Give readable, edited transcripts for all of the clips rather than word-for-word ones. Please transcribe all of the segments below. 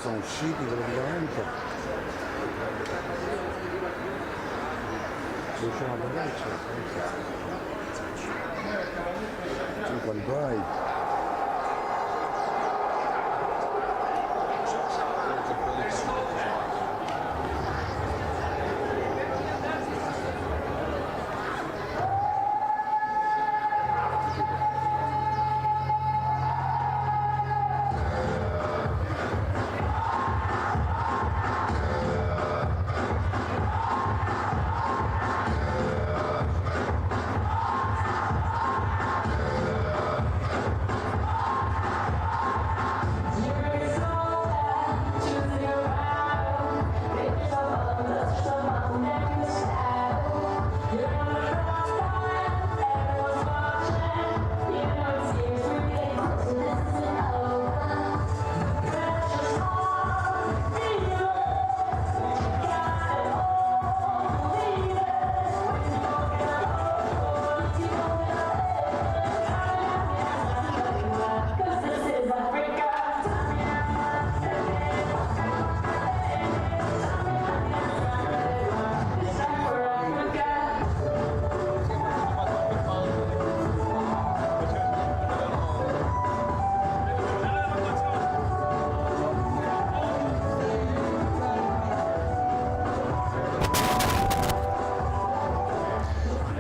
sono usciti praticamente. C'è una potenza, 50 hai.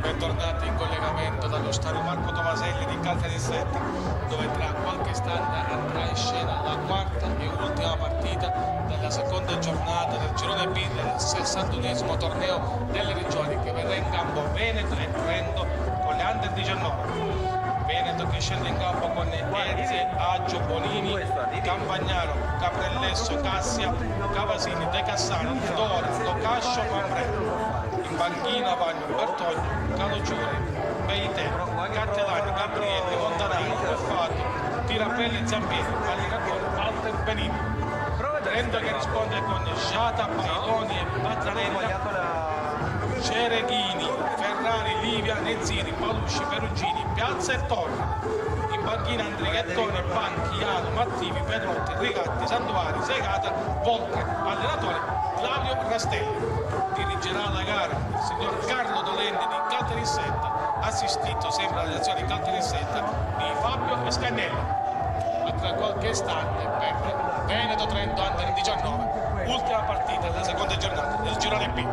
Bentornati in collegamento dallo stadio Marco Tomaselli di Caltanissetta, dove tra qualche istante andrà in scena la quarta e ultima partita della seconda giornata del girone B del 61esimo torneo delle regioni, che vedrà in campo Veneto e Trento con le Under 19. Veneto che scende in campo con Ezie, Aggio, Bonini, Campagnaro, Caprellesso, Cassia, Cavasini, De Cassani, Dora, Locascio, Manfredo. In panchina vanno Bertogno, Caloggiuri, Beite, Cattelani, Gabrielli, Montanari, Beffato, Tirapelli, Zampieri, allenatore Walter Benini. Trento che risponde con Giata, Pailoni e Bazzarella, Cereghini, Ferrari, Livia, Nezzini, Palusci, Perugini, Piazza e Torra. In panchina Andrighettone, Banchiano, Mattivi, Pedrotti, Rigatti, Santuari, Segata, Volca, allenatore Flavio Rastelli. Dirigerà la gara il signor Carlo Dolente di Caltanissetta, assistito sempre alle azioni di Caltanissetta di Fabio Escannella. Ma tra qualche istante per Veneto Trento Under 19, ultima partita della seconda giornata del girone B.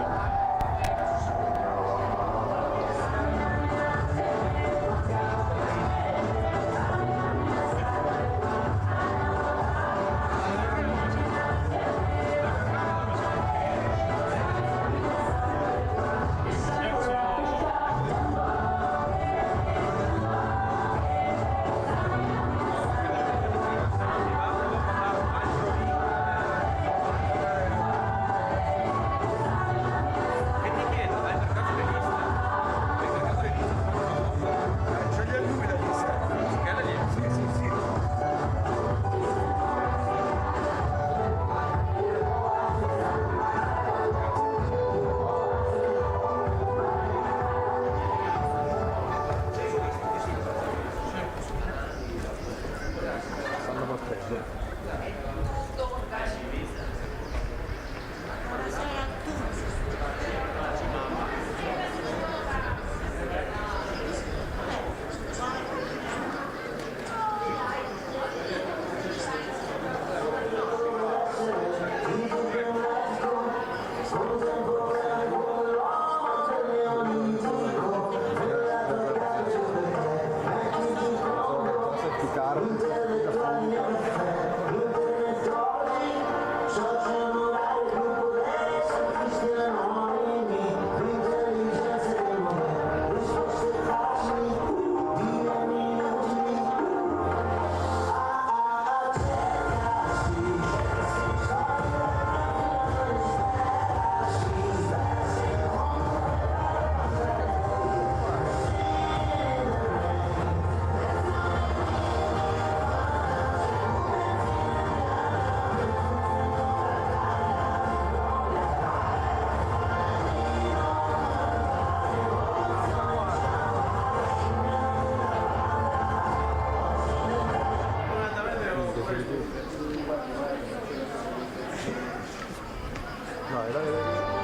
Dai, dai, dai.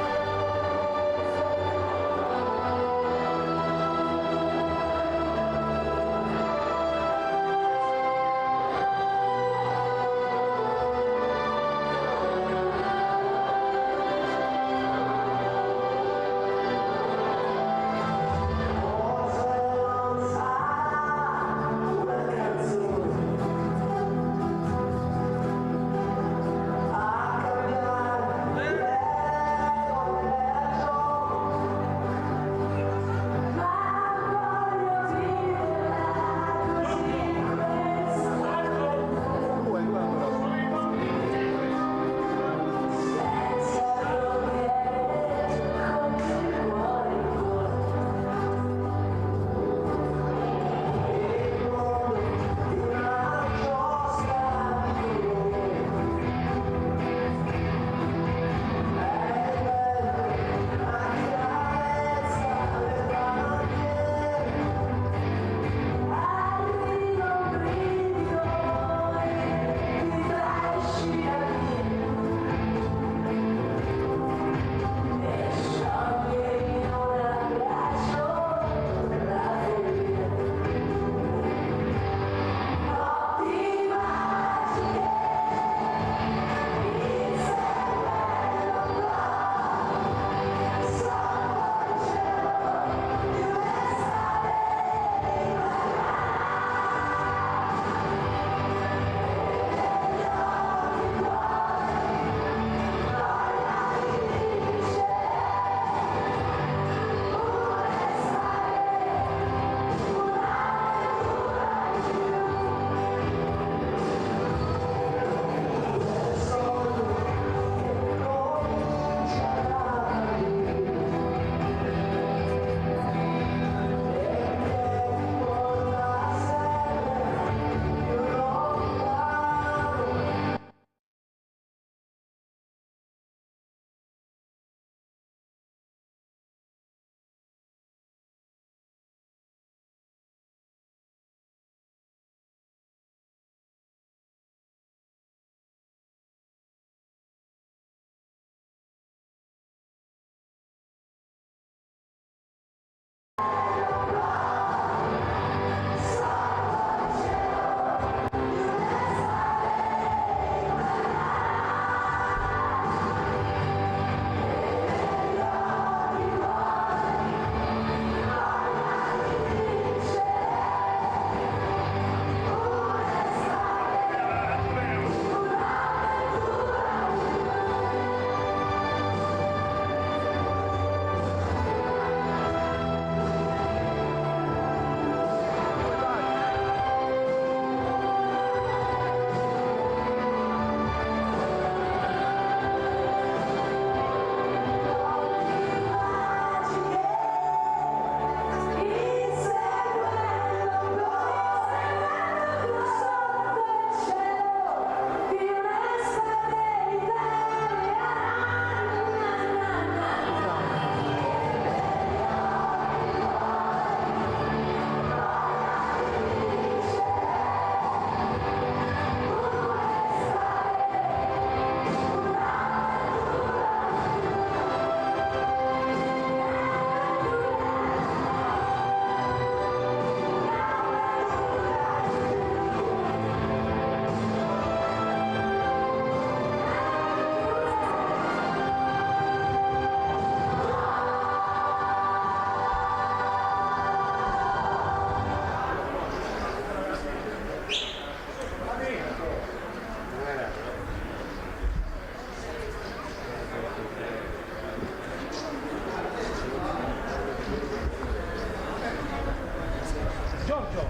Giorgio,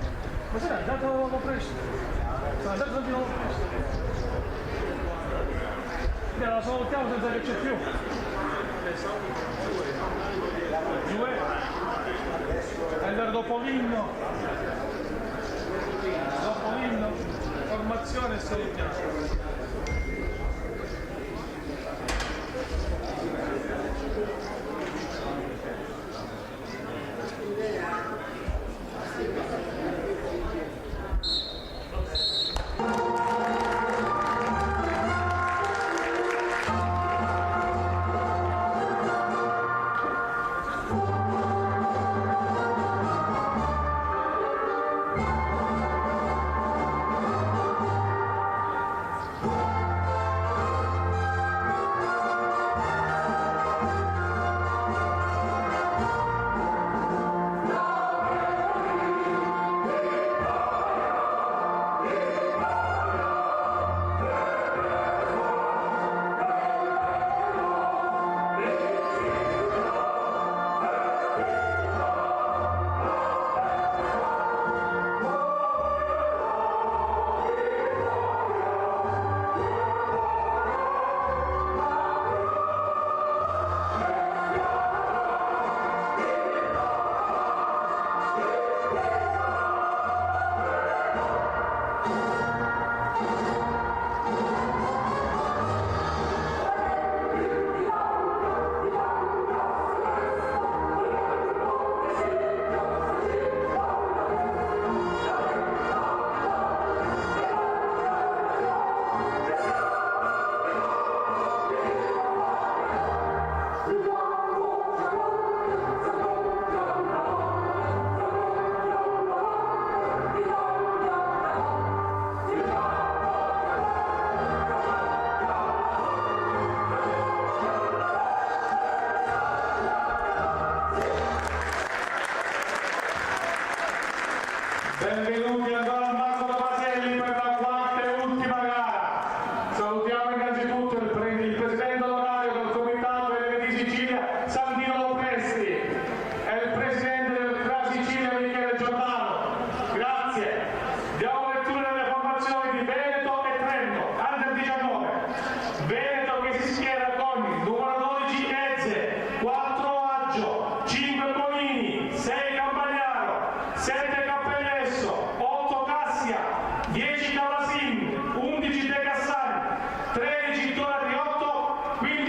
ma sei andato presto? Sono andato di nuovo presto. La salutiamo senza che c'è più. Due. Andare dopo l'inno. Dopo l'inno. Formazione e salutiamo.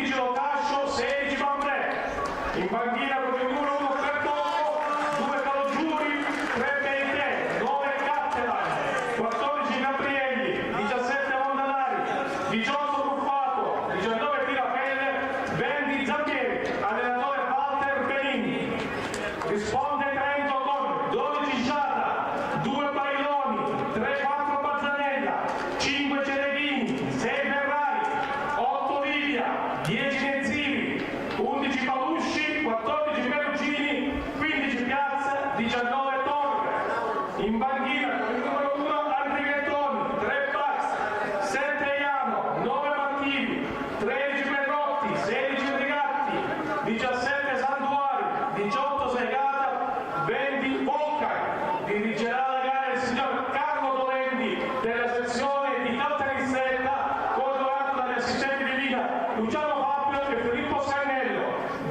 15 Locascio, 16 Pambre. In banchina con il numero 1 Cartocco, 2 Calogiuri, 3 Beite, 9 Cattelan, 14 Gabrielli, 17 Montanari, 18 Ruffato, 19 Tirapelle, 20 Zampieri, allenatore Walter Benigni. Risponde Trento con 12 Giada, 2 Bailoni, 3-4 Bazzanella, 5 Cereghini, 6 Ferrari, 8 Livia, 10 Nezzini, 11 Palusci, 14 Perugini, 15 Piazza, 19 Torre. In banchina con il numero 1 Andrighettoni, 3 Bax, 7 Iano, 9 Mattivi, 13 Pedrotti, 16 Rigatti, 17 Santuari, 18 Segata, 20 Volca. Dirigerà la gara il signor Carlo Dolendi della sezione di Caltanissetta, coordinato dagli assistenti di linea Luciano Fabio e Filippo Sannello.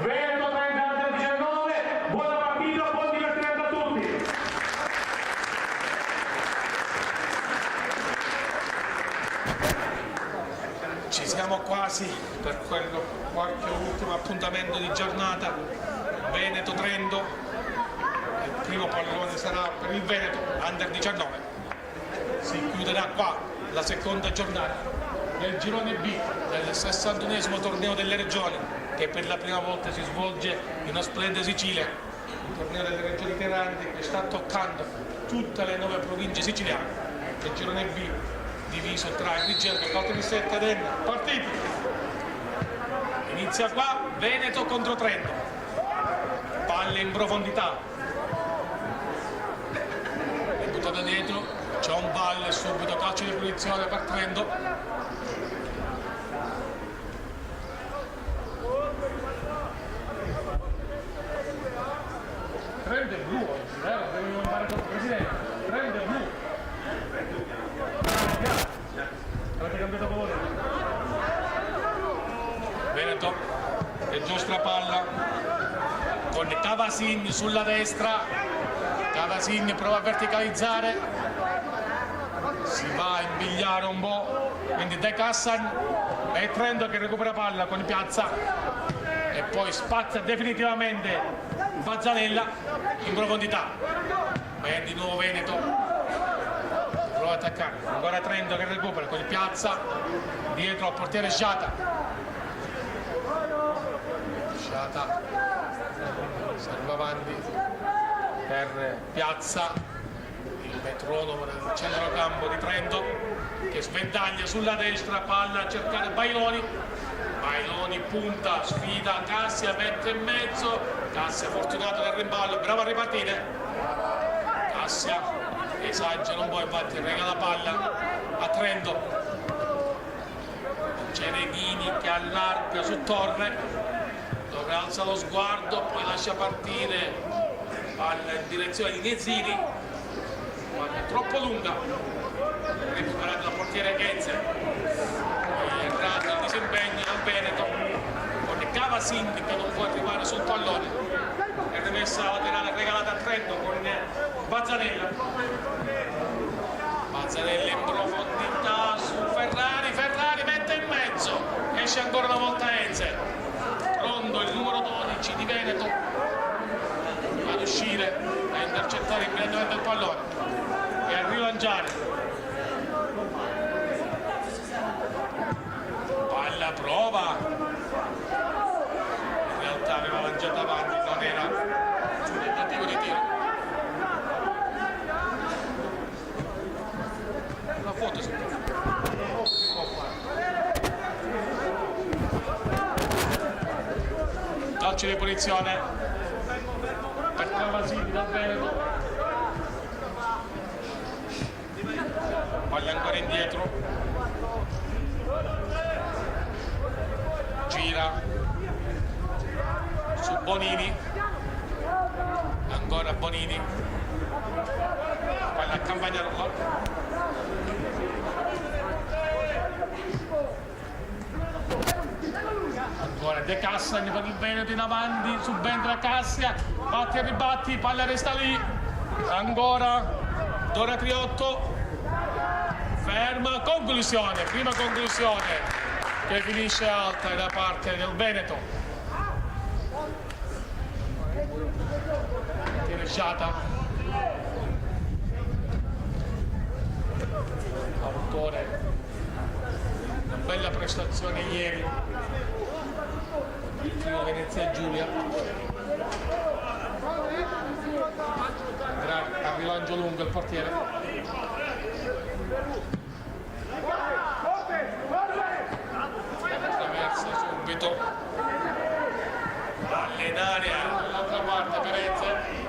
Veneto 30-19, buona partita, buon divertimento a tutti. Ci siamo quasi per quello qualche ultimo appuntamento di giornata. Veneto-Trento, il primo pallone sarà per il Veneto Under 19. Si chiuderà qua la seconda giornata del girone B del 61esimo torneo delle regioni, che per la prima volta si svolge in una splendida Sicilia, il torneo delle regioni itineranti che sta toccando tutte le 9 province siciliane. Il girone B diviso tra Agrigento, Caltanissetta ed Enna. Partiti! Inizia qua Veneto contro Trento, palle in profondità, è buttata dietro, c'è un valle, subito calcio di punizione per Trento. Trento è blu oggi, dobbiamo imparare con il presidente. Trento è blu. Avete cambiato colore? Veneto e giostra palla con Cavasin sulla destra. Cavasin prova a verticalizzare, si va a imbigliare un po', quindi De Cassan e Trento che recupera palla con Piazza e poi spazza definitivamente Bazzanella in profondità. E di nuovo Veneto prova ad attaccare, ancora Trento che recupera con il Piazza dietro al portiere Sciata. Sciata serve avanti per Piazza, il metronomo del centrocampo di Trento che sventaglia sulla destra, palla a cercare Bailoni. Bailoni punta, sfida Cassia, mette in mezzo, Cassia fortunato nel rimballo, brava a ripartire. Cassia esagera un po', infatti regala palla a Trento. Cereghini che allarga su Torre, dove alza lo sguardo, poi lascia partire palla in direzione di Nezzini, palla è troppo lunga, recuperata dal portiere Enze, errato il disimpegno dal Veneto con Cavasin che non può arrivare sul pallone, è rimessa laterale regalata a Trento con Bazzanella. Bazzanella in profondità su Ferrari, Ferrari mette in mezzo, esce ancora una volta Enze, pronto il numero 12 di Veneto ad uscire, a intercettare immediatamente il pallone e a rilanciare. Palla prova, in realtà aveva lanciato avanti, non era un tentativo di tiro. Una foto si può fare. Calcio di punizione per Cavasini dal Veneto. Palla ancora indietro, gira su Bonini, ancora Bonini, palla a Campagnarola. Ancora De Cassan per il Veneto in avanti, subentra Cassia, batti e ribatti, palla resta lì, ancora Dora Triotto, ferma, conclusione, prima conclusione che finisce alta da parte del Veneto. Tireggiata, autore una bella prestazione ieri il trio Venezia Giulia. Arrivangio lungo il portiere, attraversa subito all'area dall'altra parte Perezze.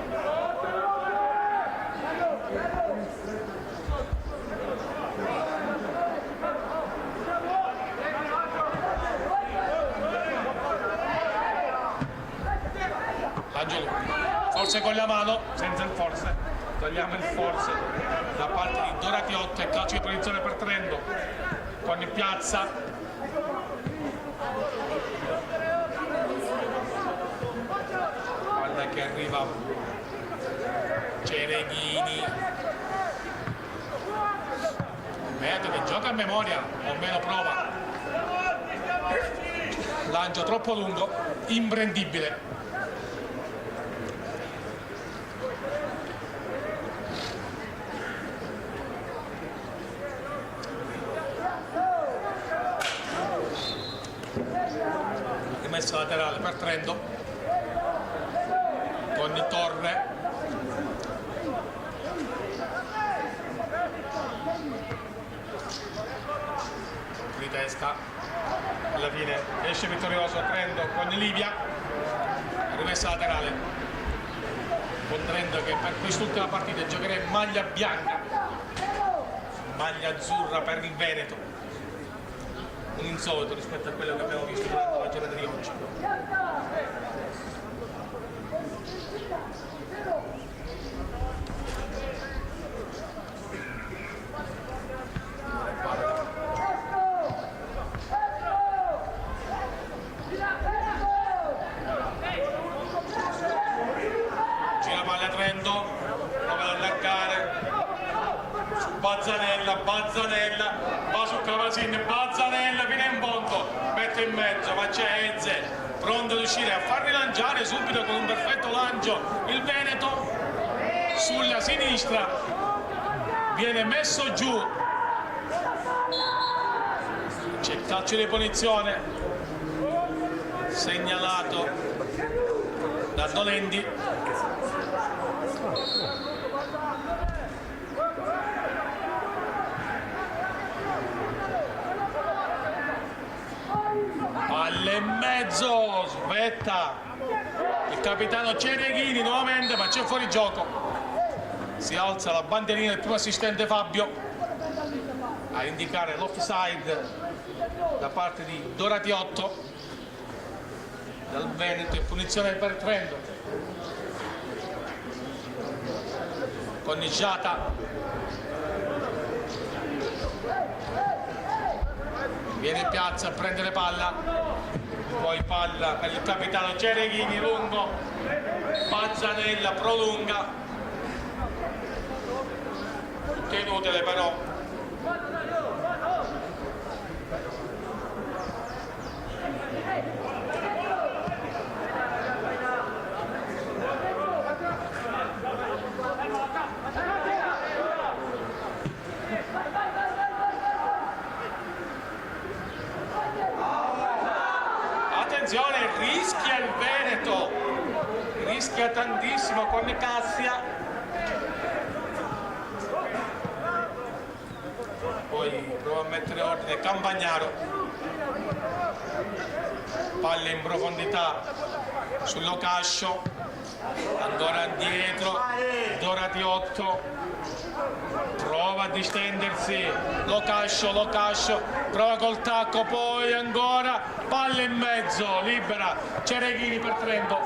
Forse con la mano, senza il forse, togliamo il forse da parte di Doratiotto e calcio di punizione per Trento con il Piazza. Guarda che arriva Cereghini, vedo che gioca a memoria o meno prova, lancio troppo lungo, imprendibile. Rimessa laterale per Trento con il Torre, di testa, alla fine esce vittorioso Trento con Livia. Rimessa laterale con Trento che per quest'ultima partita giocherà in maglia bianca, maglia azzurra per il Veneto, un insolito rispetto a quello che abbiamo visto durante la giornata di oggi. Gira palla a Trento, prova ad allargare su Bazzanella, va su Cavasin, Bazzanella fino in fondo, mette in mezzo, ma c'è Eze pronto ad uscire a far rilanciare subito con un perfetto lancio il Veneto sulla sinistra, viene messo giù, c'è calcio di punizione segnalato da Dolendi. Palla in mezzo, svetta il capitano Cereghini nuovamente, ma c'è fuori gioco. Si alza la bandierina del primo assistente Fabio a indicare l'offside da parte di Doratiotto dal Veneto e punizione per Trento. Con Niciata viene in piazza a prendere palla, poi palla per il capitano Cereghini lungo, Bazzanella prolunga, tutto inutile però. Attenzione, rischia il Veneto, rischia tantissimo con Cassia, poi prova a mettere ordine Campagnaro, palle in profondità sull'Ocascio, ancora indietro Doratiotto, prova a distendersi, Locascio, prova col tacco, poi ancora palla in mezzo, libera Cereghini per Trento.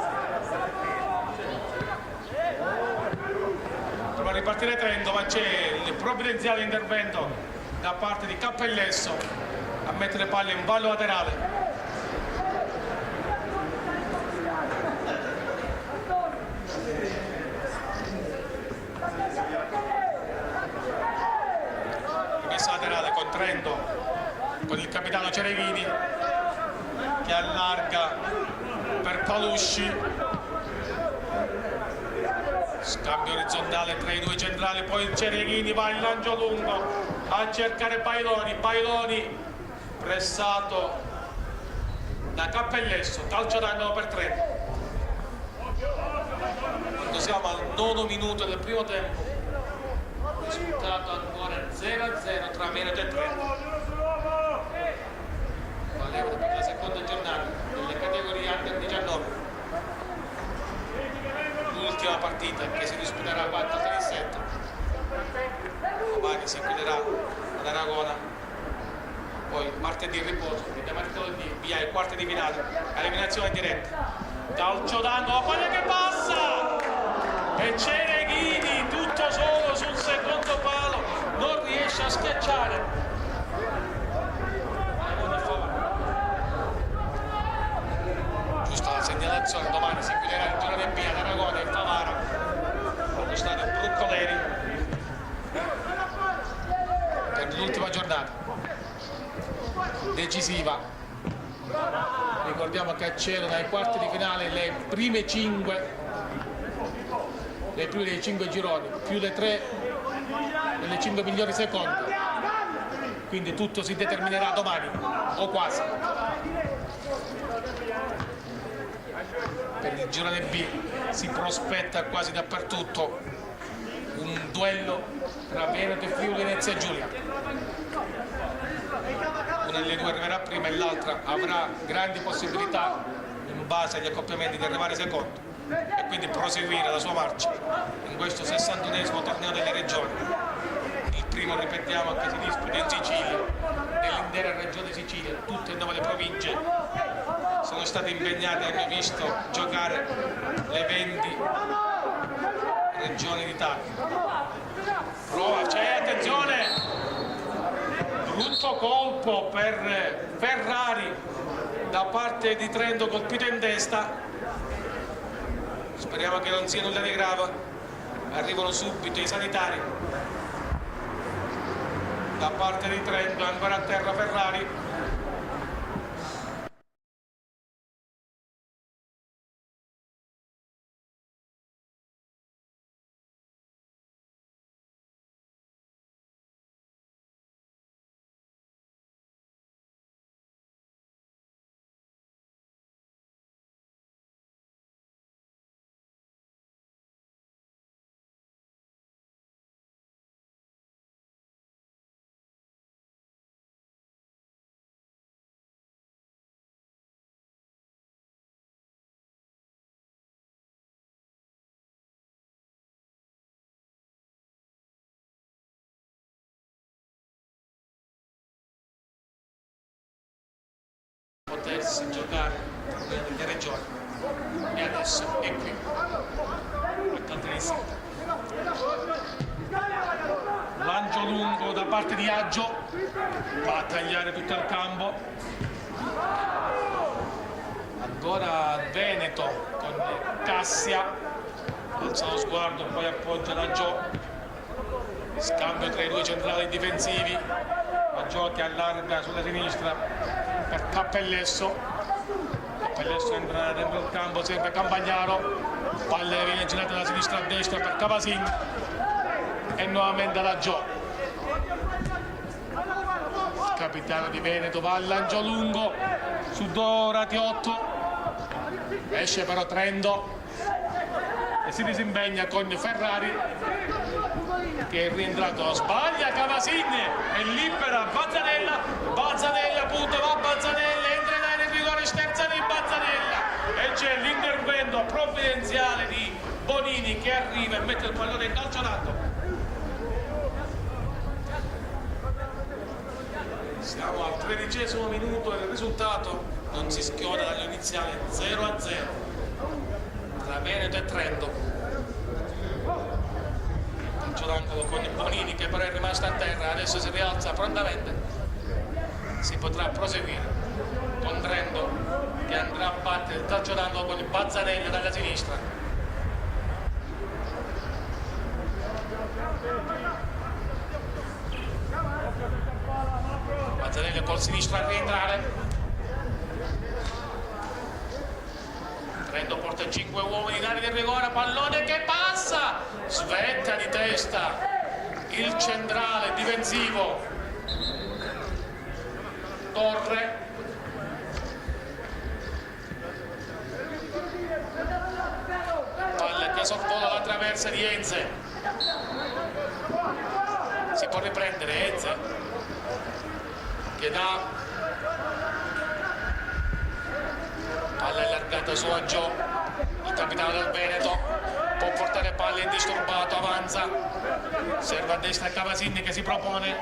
Prova a ripartire Trento, ma c'è il provvidenziale intervento da parte di Cappellesso a mettere palla in ballo laterale. Rimessa laterale con Trento, con con il capitano Cereghini che allarga per Palusci, scambio orizzontale tra i due centrali, poi il Cereghini va in lancio lungo a cercare Pailoni pressato da Cappellesso, calcio d'angolo per 3. Quando siamo al 9° minuto del primo tempo, risultato ancora 0-0 tra Veneto e Trento. Valevole per la seconda giornata delle categorie Under 19. L'ultima partita che si disputerà a Valle del Sesto. Domani si chiuderà ad Aragona, poi martedì riposo, e martedì via ai quarti di finale, eliminazione diretta. Calcio d'angolo, quella che passa! E Cereghini tutto solo sul secondo palo, non riesce a schiacciare. Giusta la segnalazione, domani si chiuderà il girone B ad Aragona e Favara allo stadio Bruccoleri per l'ultima giornata decisiva. Ricordiamo che c'erano ai quarti di finale le prime 5 dei 5 gironi più le 3 delle 5 migliori seconde, quindi tutto si determinerà domani o quasi. Per il girone B si prospetta quasi dappertutto un duello tra Veneto e Friuli Venezia Giulia. Una delle due arriverà prima e l'altra avrà grandi possibilità in base agli accoppiamenti di arrivare secondo e quindi proseguire la sua marcia in questo 61esimo torneo delle regioni. Il primo, ripetiamo, che si disputa in Sicilia, nell'intera regione Sicilia, tutte e 9 le province sono state impegnate e hanno visto giocare le 20 regioni d'Italia. Prova, c'è, attenzione! Brutto colpo per Ferrari da parte di Trento, colpito in testa. Speriamo che non sia nulla di grave. Arrivano subito i sanitari da parte di Trento, ancora a terra Ferrari. Potersi giocare nelle regioni e adesso è qui a Caltanissetta. Lancio lungo da parte di Aggio, va a tagliare tutto il campo. Ancora Veneto con Cassia, alza lo sguardo, poi appoggia l'Aggio. Scambio tra i due centrali difensivi. Aggio che allarga sulla sinistra per Cappellesso. Cappellesso entra dentro il campo, serve Campagnaro, palla viene girata da sinistra a destra per Cavasin e nuovamente la Gio. Il capitano di Veneto va al lancio lungo su Dorati 8, esce però Trento e si disimpegna con Ferrari che è rientrato, sbaglia Cavasin e libera Bazzanella. Bazzanella appunto, va Bazzanella, entra in rigore, sterza di Bazzanella e c'è l'intervento provvidenziale di Bonini che arriva e mette il pallone in calcio d'angolo. Siamo al 13° minuto e il risultato non si schioda dall'iniziale 0-0 tra Veneto e Trento. D'angolo con Bonini che però è rimasto a terra, adesso si rialza prontamente, si potrà proseguire con Trento che andrà a battere il calcio d'angolo con il Bazzanella dalla sinistra. Bazzanelli col sinistro a rientrare. Trento porta 5 uomini in area di rigore, pallone che passa, svetta di testa il centrale difensivo Torre. Palla che sorvola la traversa di Enze, si può riprendere Enze che dà palla allargata su a Gio, il capitano del Veneto può portare palla indisturbato, avanza, serve a destra Cavasin che si propone,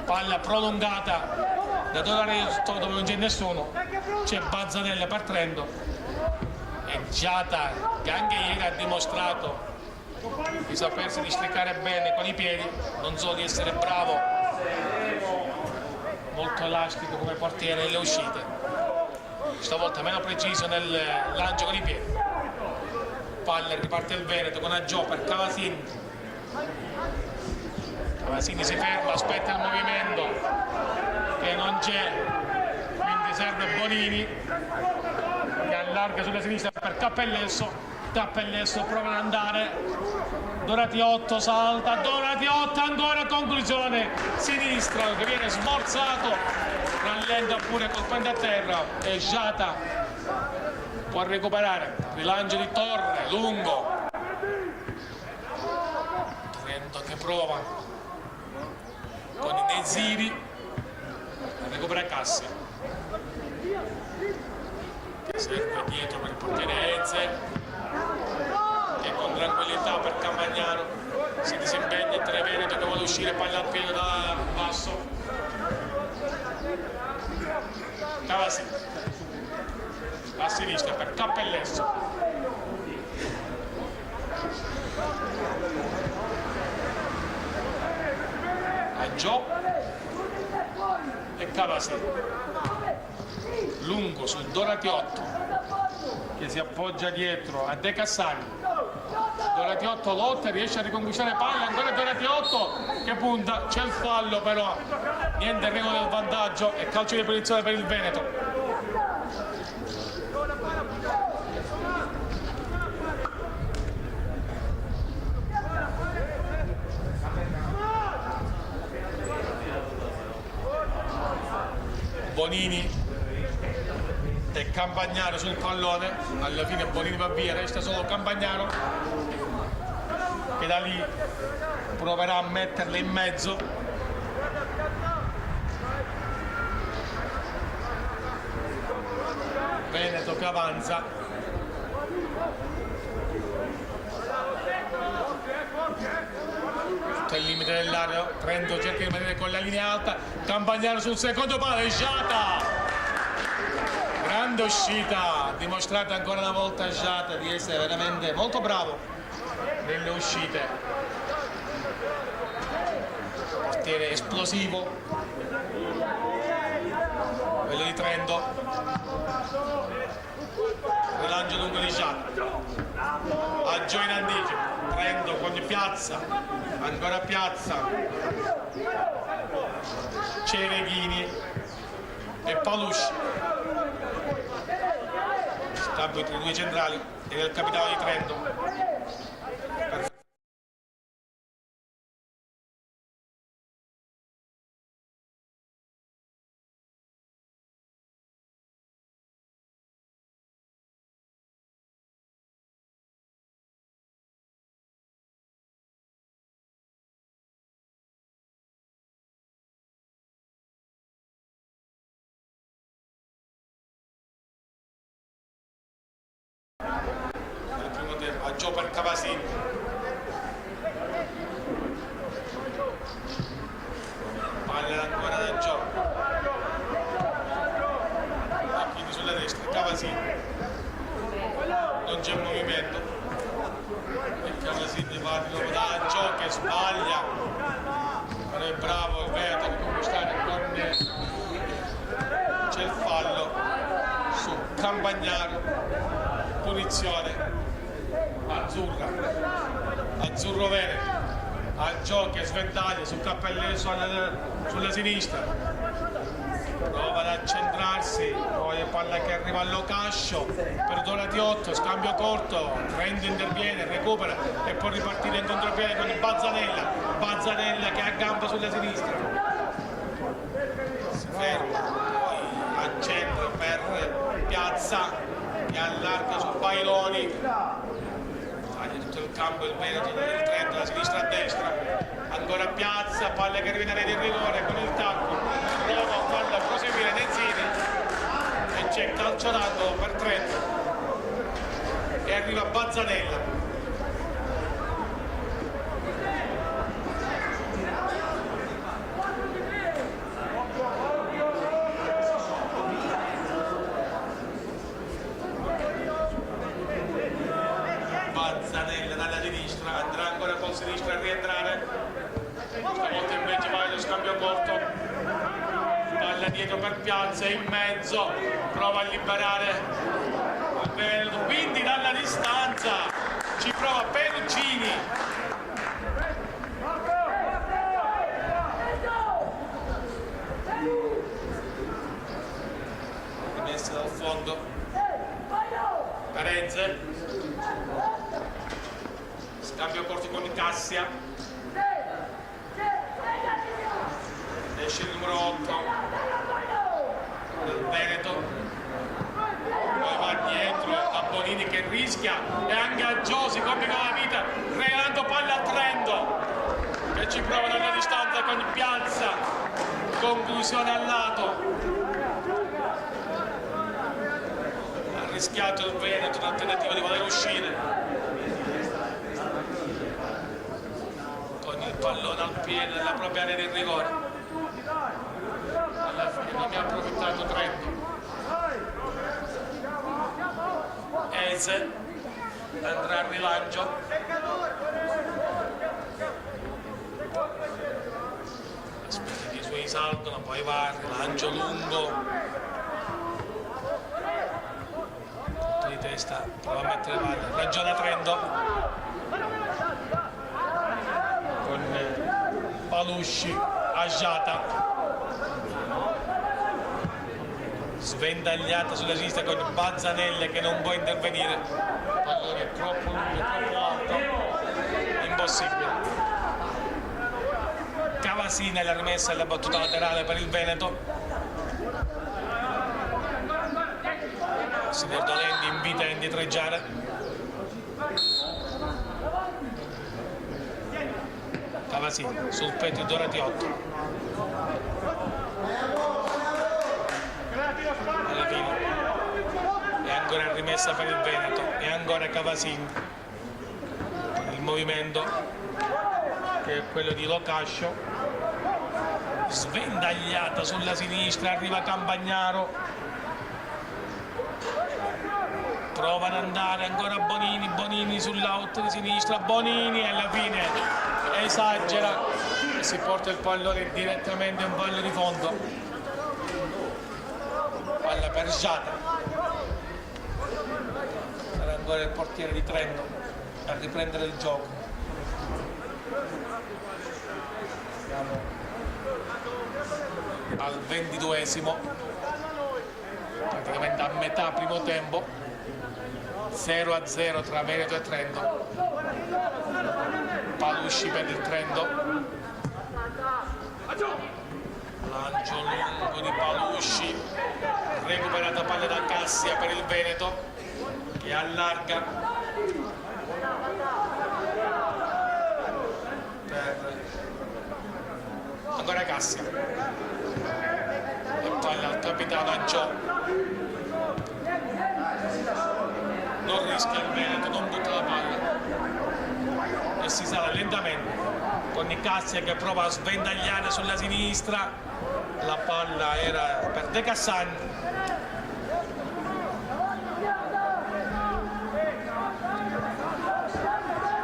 palla prolungata da Doraresto dove non c'è nessuno, c'è Bazzanelli per Trento e Giata che anche ieri ha dimostrato di sapersi districare bene con i piedi, non solo di essere bravo, molto elastico come portiere nelle uscite, stavolta meno preciso nel lancio con i piedi. Palla riparte il Veneto con Aggiò per Cavasin. Cavasin si ferma, aspetta il movimento che non c'è, quindi serve Bonini che allarga sulla sinistra per Cappellesso. Cappellesso prova ad andare, Doratiotto salta, Doratiotto ancora, conclusione sinistra che viene sforzato, rallenta pure colpendo a terra e Giata può recuperare, rilancio di Torre, lungo, Trento che prova con i Neziri, recupera Cassi, che serve dietro per il portiere Enze, e con tranquillità per Campagnano si disimpegna e Treveneto che vuole uscire, palla al piede da basso, Cavasi a sinistra per Cappellesso, Aggiò e Cavasi lungo sul Doratiotto che si appoggia dietro a De Cassani. Doratiotto lotta, riesce a riconquistare palla, ancora Doratiotto che punta, c'è il fallo però, niente regola del vantaggio e calcio di punizione per il Veneto. Bonini e Campagnano sul pallone, alla fine Bonini va via, resta solo Campagnano che da lì proverà a metterle in mezzo. Veneto che avanza, tutto il limite dell'area, Trento cerca di rimanere con la linea alta, Campagnano sul secondo palo e Giata, grande uscita, dimostrata ancora una volta Giata di essere veramente molto bravo nelle uscite, portiere esplosivo quello di Trento, rilancio lungo di Giata, Aggiò in anticipo, Trento con Piazza, ancora Piazza, Cereghini e Palusci, scambio tra i due centrali e del capitano di Trento. Aggiò per Cavasin, palla ancora da Aggiò, quindi sulla destra Cavasin, non c'è movimento e Cavasin va di nuovo da Aggiò che sbaglia, però è bravo il Veneto a conquistare con c'è il fallo su Campagnano, punizione azzurra, azzurro Veneto, Aggiò che sventaglia su Cappellesso sulla sinistra, prova ad accentrarsi, poi palla che arriva a Locascio per Doratiotto, scambio corto, Trento interviene, recupera e può ripartire in contropiede con Bazzanella che ha gamba sulla sinistra, si ferma, poi accentra per Piazza che allarga su Bailoni, taglia tutto il campo il Veneto del Trento da sinistra a destra, ancora Piazza, palla che arriva in area di rigore con il tacco, prova a farla proseguire Nezzini e c'è calcio d'angolo per Trento e arriva Bazzanella. Bazzanella dalla sinistra, andrà ancora con sinistra a rientrare, stavolta invece va allo scambio corto, palla dietro per Piazza, in mezzo, prova a liberare il Veneto, quindi dalla distanza ci prova Perugini, rimessa dal fondo, Carezze, scambio corto con Cassia, esce il numero 8 del Veneto, poi va dietro a Bonini che rischia e anche a Giosi complica la vita regalando palla a Trento che ci prova dalla distanza con Piazza, conclusione al lato, ha rischiato il Veneto nel tentativo di voler uscire con il pallone al piede della propria area di rigore, alla fine non ne ha approfittato Trento. Eze andrà al rilancio, aspetta che i suoi saltano, poi va al rilancio lungo, di testa, prova a mettere palla, ragiona Trento con Palusci, Aggiata, svendagliata sulla sinistra con Bazzanelle che non può intervenire, pallone è troppo lungo, troppo alto, impossibile. Cavasina la rimessa e la battuta laterale per il Veneto. Signor Dolendi invita a indietreggiare. Cavasina sul petto di Doratiotto. Alla fine è ancora rimessa per il Veneto e ancora Cavasin, il movimento che è quello di Locascio, svendagliata sulla sinistra, arriva Campagnaro, prova ad andare ancora Bonini sull'out di sinistra, Bonini e alla fine esagera e si porta il pallone direttamente in palla di fondo. Palla per Giata, sarà ancora il portiere di Trento a riprendere il gioco. Siamo al 22esimo, praticamente a metà primo tempo, 0-0 tra Veneto e Trento. Palusci per il Trento, lancio lungo di Palusci, recuperata palla da Cassia per il Veneto che allarga per ancora Cassia e palla al capitano Aggiò, non rischia il Veneto, non butta la palla e si sale lentamente con Cassia che prova a svendagliare sulla sinistra, la palla era per De Cassan,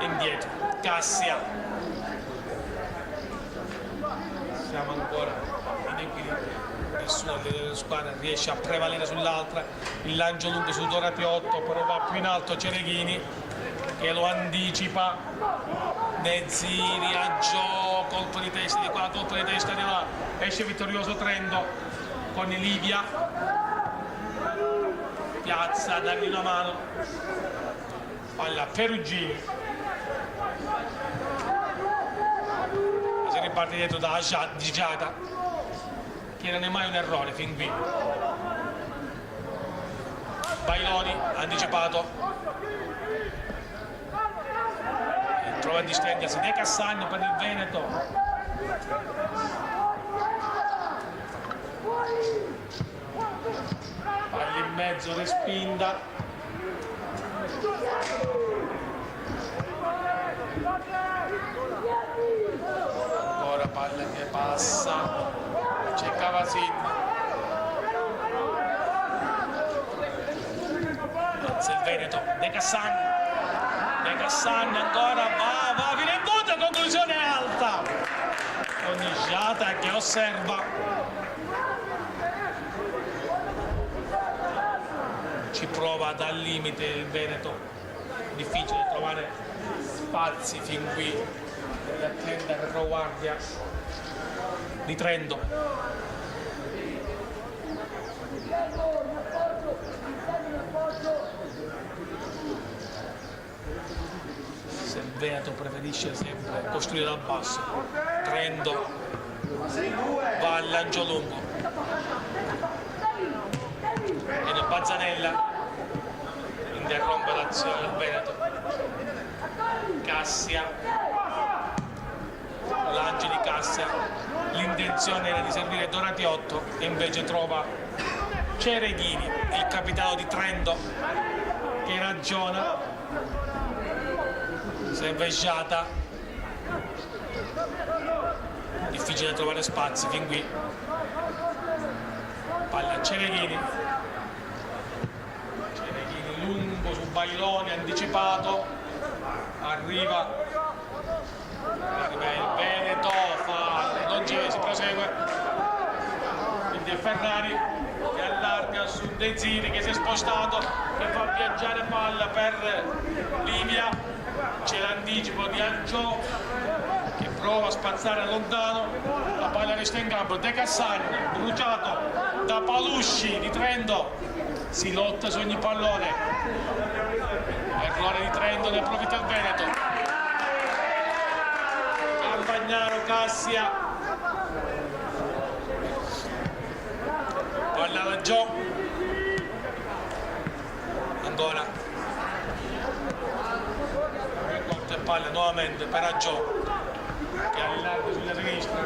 indietro Cassia, siamo ancora in equilibrio, nessuna delle squadre riesce a prevalere sull'altra, il lancio lungo su Doratiotto, però va più in alto Cereghini che lo anticipa, Nezzini, Aggiò, colpo di testa di qua, colpo di testa di là, esce vittorioso Trento con Livia, piazza, dargli una mano, palla Perugini, si riparte dietro da Giada, che non è mai un errore fin qui. Bailoni anticipato, trova a distendersi De Cassano per il Veneto, palla in mezzo, respinta, ancora palla che passa, c'è Cavasin, il Veneto, De Cassano ancora, va, viene in punta, conclusione alta, con Giada che osserva, ci prova dal limite il Veneto, difficile trovare spazi fin qui per l'atleta retroguardia di Trento. Se il Veneto preferisce sempre costruire dal basso, Trento va al lancio lungo, e nel Bazzanella interrompe l'azione del Veneto, Cassia, lancio di Cassia, l'intenzione era di servire Donatiotto e invece trova Cereghini, il capitano di Trento, che ragiona, serve Giada, difficile trovare spazi fin qui, palla Cereghini lungo su Bailoni anticipato, arriva il Veneto, non ci si prosegue, quindi è Ferrari che allarga su Dezini che si è spostato, che fa viaggiare palla per Livia, c'è l'anticipo di Angiò che prova a spazzare lontano, la palla resta in campo, De Cassano bruciato da Palusci di Trento, si lotta su ogni pallone, errore di Trento, ne approfitta il Veneto, Campagnaro, Cassia, palla da Gio, ancora corte palla nuovamente per Aggiò che allarga sulla sinistra,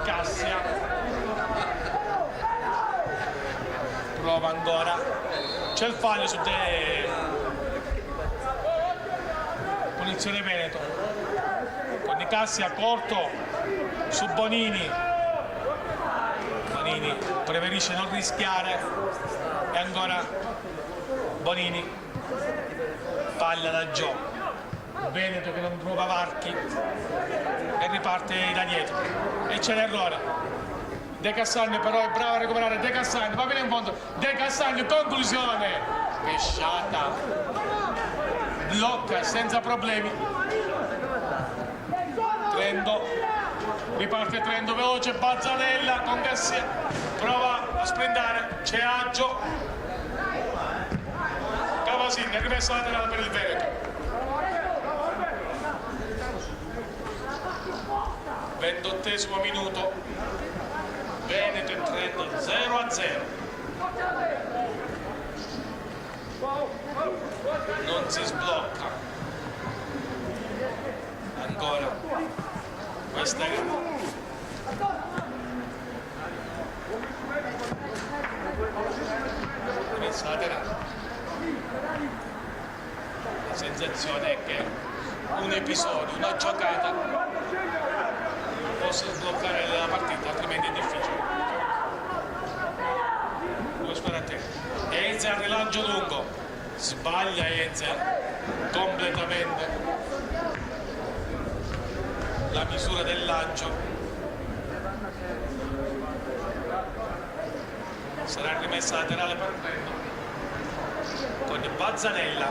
Cassia prova ancora, c'è il fallo su punizione Veneto, con Di Cassia corto su Bonini preferisce non rischiare, e ancora Bonini, palla da Gio, Veneto che non trova varchi e riparte da dietro, e c'è l'errore. De Cassano però è bravo a recuperare, De Cassano va bene in fondo, De Cassano, conclusione, pesciata, blocca senza problemi, Trento, riparte Trento veloce, Bazzanella con Cassia, prova a sprintare, c'è Aggio, Cavasin è rimessa laterale per il Veneto, 28esimo minuto, Veneto e Trento 0-0, non si sblocca ancora questa rimessa laterale. La sensazione è che un episodio, una giocata possa sbloccare la partita, altrimenti è difficile. Lo spera a te. Enze al rilancio lungo, sbaglia Enze completamente la misura del lancio, sarà rimessa laterale per Trento con il Bazzanella,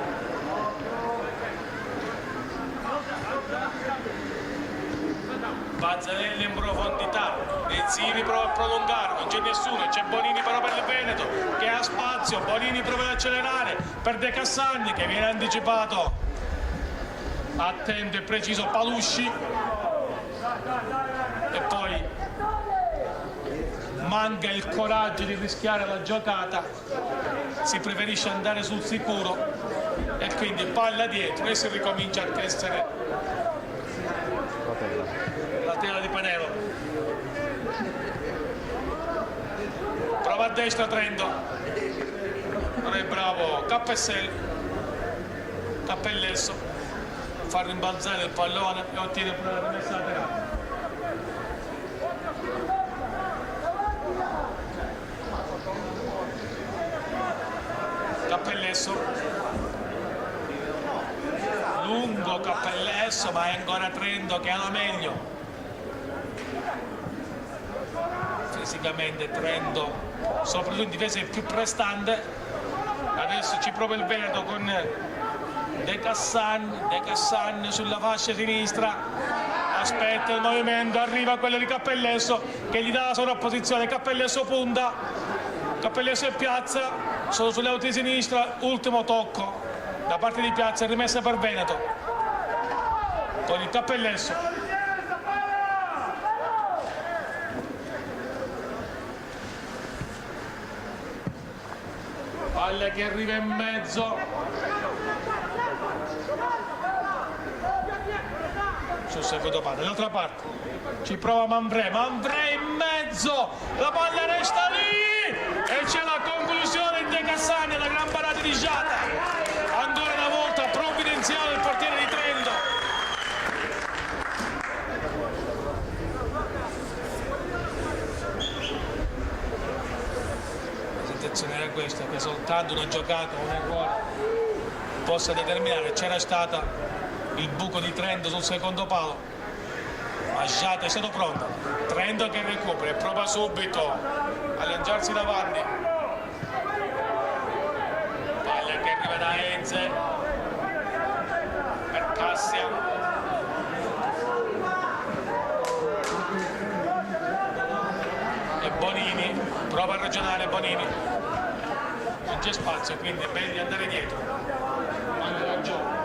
Bazzanelli in profondità, Nezzini prova a prolungare, non c'è nessuno, c'è Bonini però per il Veneto che ha spazio, Bonini prova ad accelerare per De Cassani che viene anticipato, attento e preciso Palusci e poi manca il coraggio di rischiare la giocata, si preferisce andare sul sicuro e quindi palla dietro e si ricomincia a tessere la tela di Panelo. Prova a destra Trento, non è bravo Cappellesso, fa rimbalzare il pallone e ottiene pure la rimessa laterale. Cappellesso, lungo Cappellesso, ma è ancora Trento che ha la meglio. Fisicamente Trento, soprattutto in difesa, è più prestante. Adesso ci prova il Veneto con De Cassani sulla fascia sinistra, aspetta il movimento, arriva quello di Cappellesso che gli dà la sovrapposizione, Cappellesso punta, Cappellesso e Piazza sono sulle auto di sinistra, ultimo tocco da parte di Piazza, rimessa per Veneto con il Cappellesso. Palla che arriva in mezzo sul secondo palo, dall'altra parte ci prova Manfrè in mezzo, la palla resta lì e c'è la conclusione in De Cassani, la gran parata di Giata, ancora una volta provvidenziale il portiere di Trento. La situazione era questa, che soltanto una giocata, un errore possa determinare. C'era stata il buco di Trento sul secondo palo, ma Giata è stato pronto, Trento che recupera e prova subito a lanciarsi davanti, palla che arriva da Enze per Cassia, e Bonini prova a ragionare, Bonini non c'è spazio, quindi è meglio andare dietro, manca la gioco.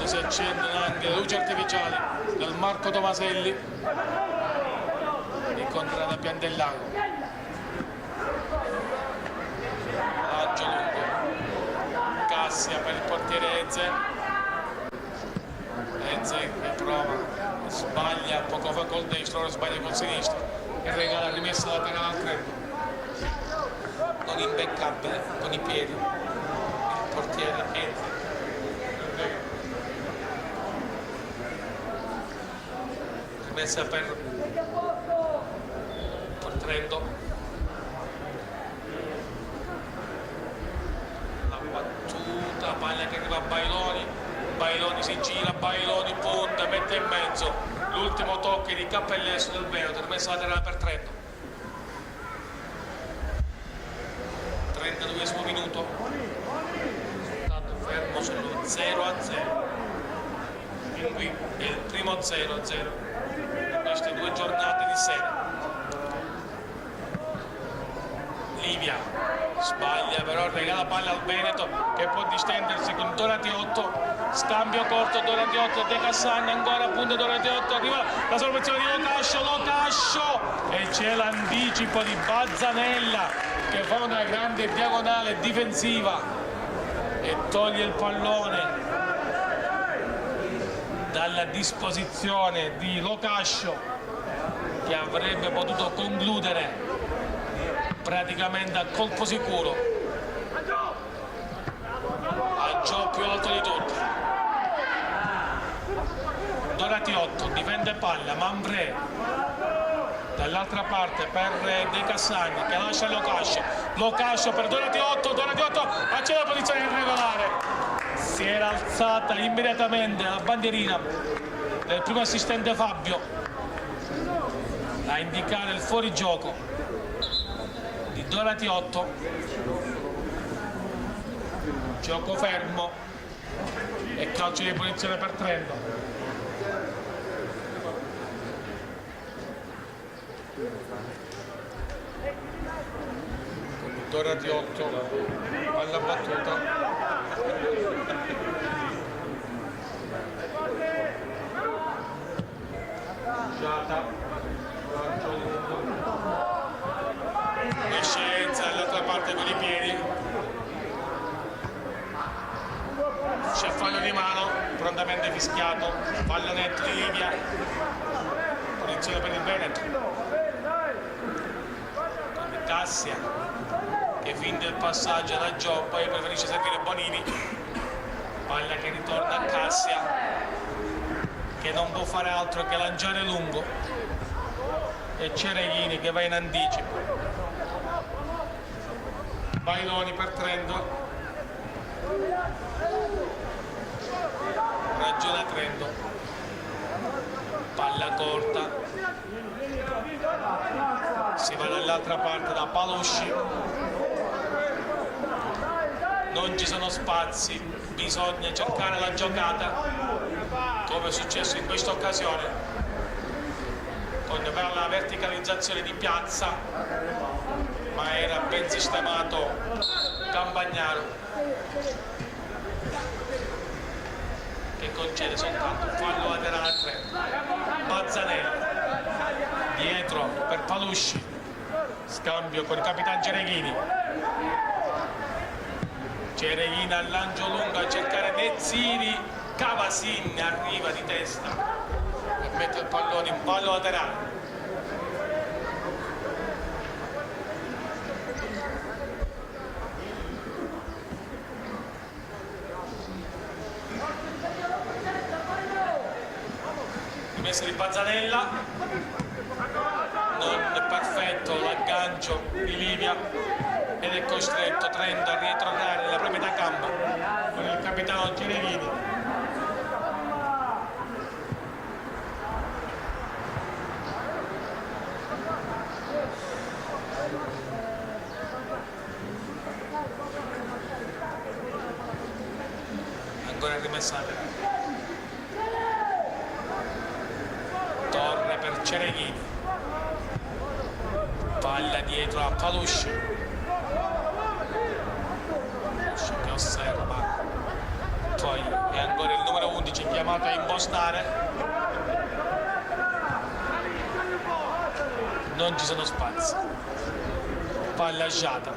Si accendono anche le luci artificiali del Marco Tomaselli di Contrada Piantellago. Lancio lungo, Cassia per il portiere Enze che prova, sbaglia poco fa col destro, ora sbaglia col sinistro e regala la rimessa laterale al Trento, non imbeccabile con i piedi il portiere Enze. Rimessa per Trento, la battuta, palla che arriva a Bailoni si gira, Bailoni punta, mette in mezzo, l'ultimo tocco di Cappellesso del Veneto, rimessa laterale per Trento. 32esimo minuto, stato fermo sullo 0-0, qui è il primo 0-0 queste due giornate di serie. Livia sbaglia, però regala palla al Veneto che può distendersi con Doratiotto, scambio corto Doratiotto, De Cassani ancora, appunto Doratiotto, arriva la sorpresa di Locascio e c'è l'anticipo di Bazzanella che fa una grande diagonale difensiva e toglie il pallone dalla disposizione di Locascio che avrebbe potuto concludere praticamente a colpo sicuro, al gioco più alto di tutti. Doratiotto difende palla, Manfrè dall'altra parte per De Cassani che lascia Locascio per Doratiotto accede la posizione irregolare. Si era alzata immediatamente la bandierina del primo assistente Fabio a indicare il fuorigioco di Doratiotto. Gioco fermo e calcio di punizione per Trento. Conduttore di 8, palla battuta. Giata, Scienza dall'altra parte con i piedi, c'è fallo di mano prontamente fischiato, fallo netto di Livia, punizione per il Veneto con Cassia che finge il passaggio da Gio, poi preferisce servire Bonini, palla che ritorna a Cassia che non può fare altro che lanciare lungo e Cereghini che va in anticipo. Bailoni per Trento, ragiona Trento, palla corta, si va dall'altra parte da Palusci, non ci sono spazi, bisogna cercare la giocata come è successo in questa occasione con la verticalizzazione di piazza, ma era ben sistemato Campagnaro che concede soltanto un fallo laterale a 3. Bazzanelli dietro per Palusci, scambio con il capitano Cereghini, Cereghini al lancio lungo a cercare Nezzini, Cavasin arriva di testa e mette il pallone in fallo laterale. Rimessa di Bazzanella, non è perfetto l'aggancio di Livia ed è costretto Trento a rientrare nella propria metà campo con il capitano Cereghini. Ancora rimessa laterale. Torre per Cereghini, palla dietro a Palusci, che osserva, poi è ancora il numero 11 chiamato a impostare, non ci sono spazi, palla Giata,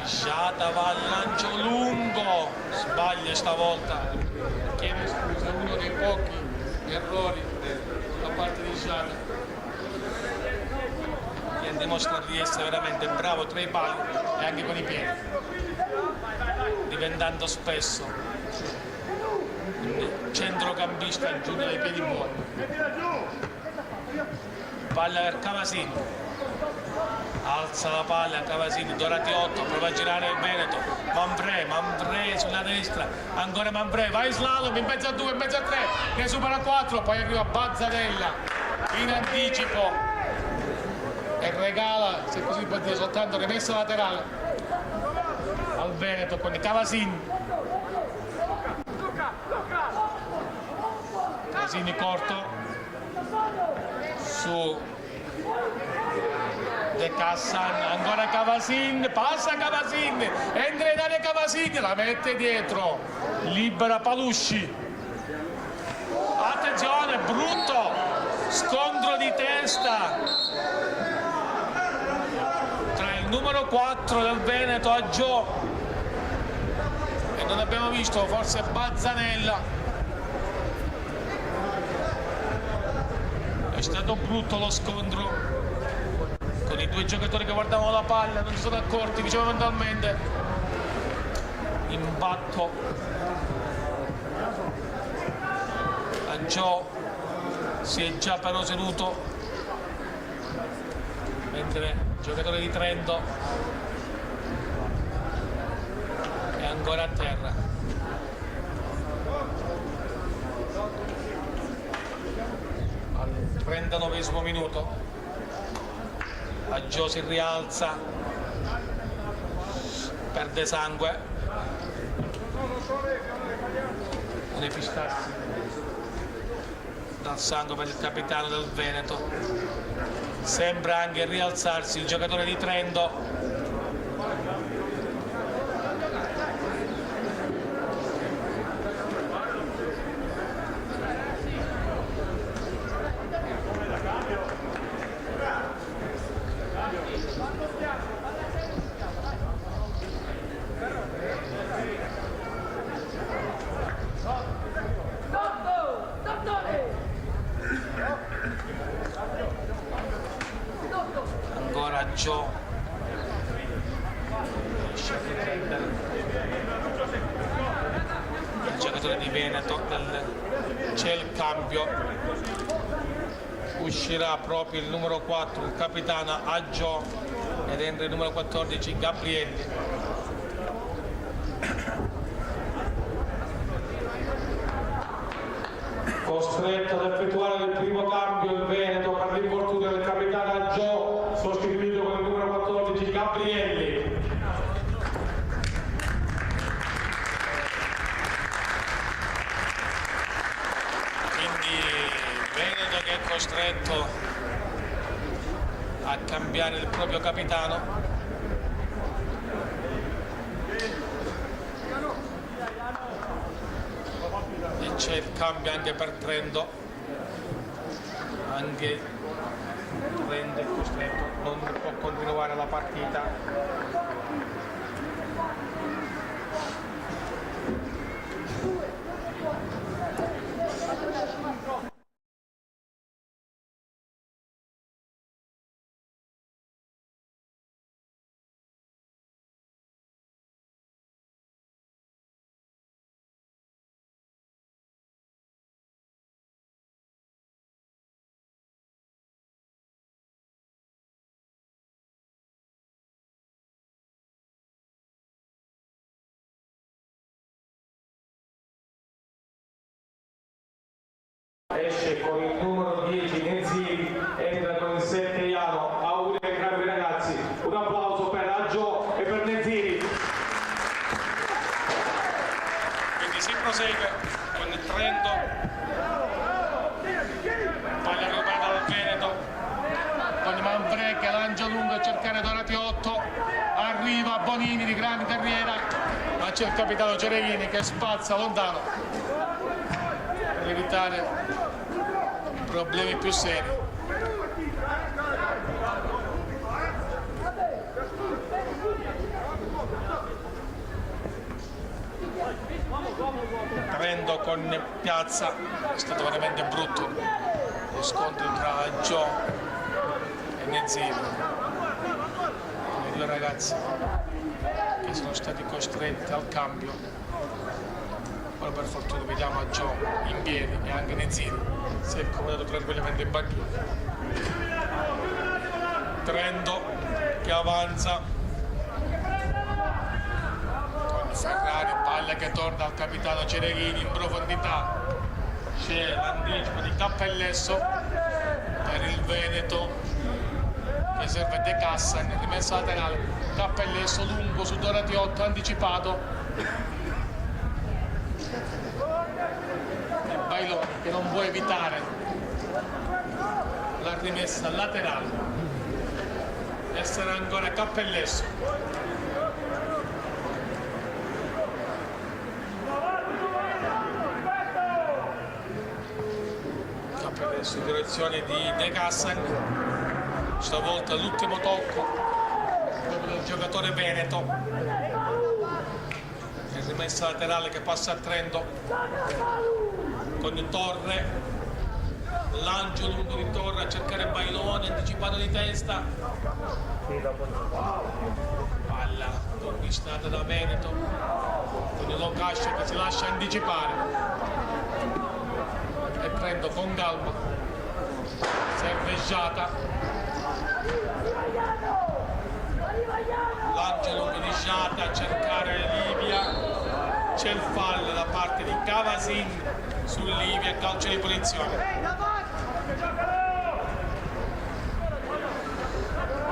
Giata va al lancio lungo, sbaglia stavolta, chiede scusa, uno dei pochi errori da parte di Giata che dimostra di essere veramente bravo tra i pali e anche con i piedi, diventando spesso centrocampista aggiunto dai piedi buoni. Palla per Cavasin, alza la palla Cavasin, Dorati 8, prova a girare il Veneto, Manfrè sulla destra, ancora Manfrè, va in slalom in mezzo a 2, in mezzo a 3, ne supera 4, poi arriva Bazzanella in anticipo e regala, se così può dire, soltanto rimessa laterale al Veneto con Cavasin. Cavasin corto su De Cassan, ancora Cavasin, passa Cavasin, entra in area Cavasin, la mette dietro, libera Palusci, attenzione, brutto scontro di testa tra il numero 4 del Veneto a Gio e non abbiamo visto forse Bazzanella. È stato brutto lo scontro con i due giocatori che guardavano la palla, non si sono accorti, diciamo mentalmente, impatto a Gio, si è già però seduto, mentre il giocatore di Trento è ancora a terra. Al 39esimo minuto Aggio si rialza, perde sangue, Epistassi dal sangue per il capitano del Veneto. Sembra anche rialzarsi il giocatore di Trento. Ancora Gio riesce a riprendere il giocatore di Veneto. C'è il cambio, uscirà proprio il numero 4, il capitano a Gio, ed entra il numero 14 Gabrielli. Costretto ad effettuare il primo cambio il Veneto per l'infortunio del capitano Gio, sostituito con il numero 14 Gabrielli. Quindi Veneto che è costretto a cambiare il proprio capitano. E c'è il cambio anche per Trento, anche Trento è costretto, non può continuare la partita. Esce con il numero 10 Nenzini, entra con il 7 Iano. Auguri ai bravi ragazzi, un applauso per Aggio e per Nenzini. Quindi si prosegue con il Trento, palla rubata dal Veneto, con Manfred che lancia lungo a cercare Doratiotto, arriva Bonini di grande carriera, ma c'è il capitano Cereghini che spazza lontano per evitare problemi più seri. Trento con Piazza, è stato veramente brutto lo scontro tra Gio e Nezzini, i due ragazzi che sono stati costretti al cambio. Ora per fortuna vediamo a Gio in piedi e anche Nezzini si è accomodato tranquillamente in banchina. Trento che avanza con Ferrari, palla che torna al capitano Cereghini in profondità. C'è l'anticipo di Cappellesso per il Veneto che serve De Cassan, rimessa laterale. Cappellesso lungo su Doratiotto, anticipato. Bailoni che non può evitare la rimessa laterale e sarà ancora Cappellesso. Cappellesso in direzione di De Cassan, stavolta l'ultimo tocco proprio del giocatore Veneto, e rimessa laterale che passa a Trento con Torre, lancio lungo di Torre a cercare Bailoni, anticipato di testa, palla conquistata da Veneto con il Locascia che si lascia anticipare e Trento con calma serve Giata, lancio lungo di Giata a cercare Livia. C'è il fallo da parte di Cavasin su Livia e calcio di punizione.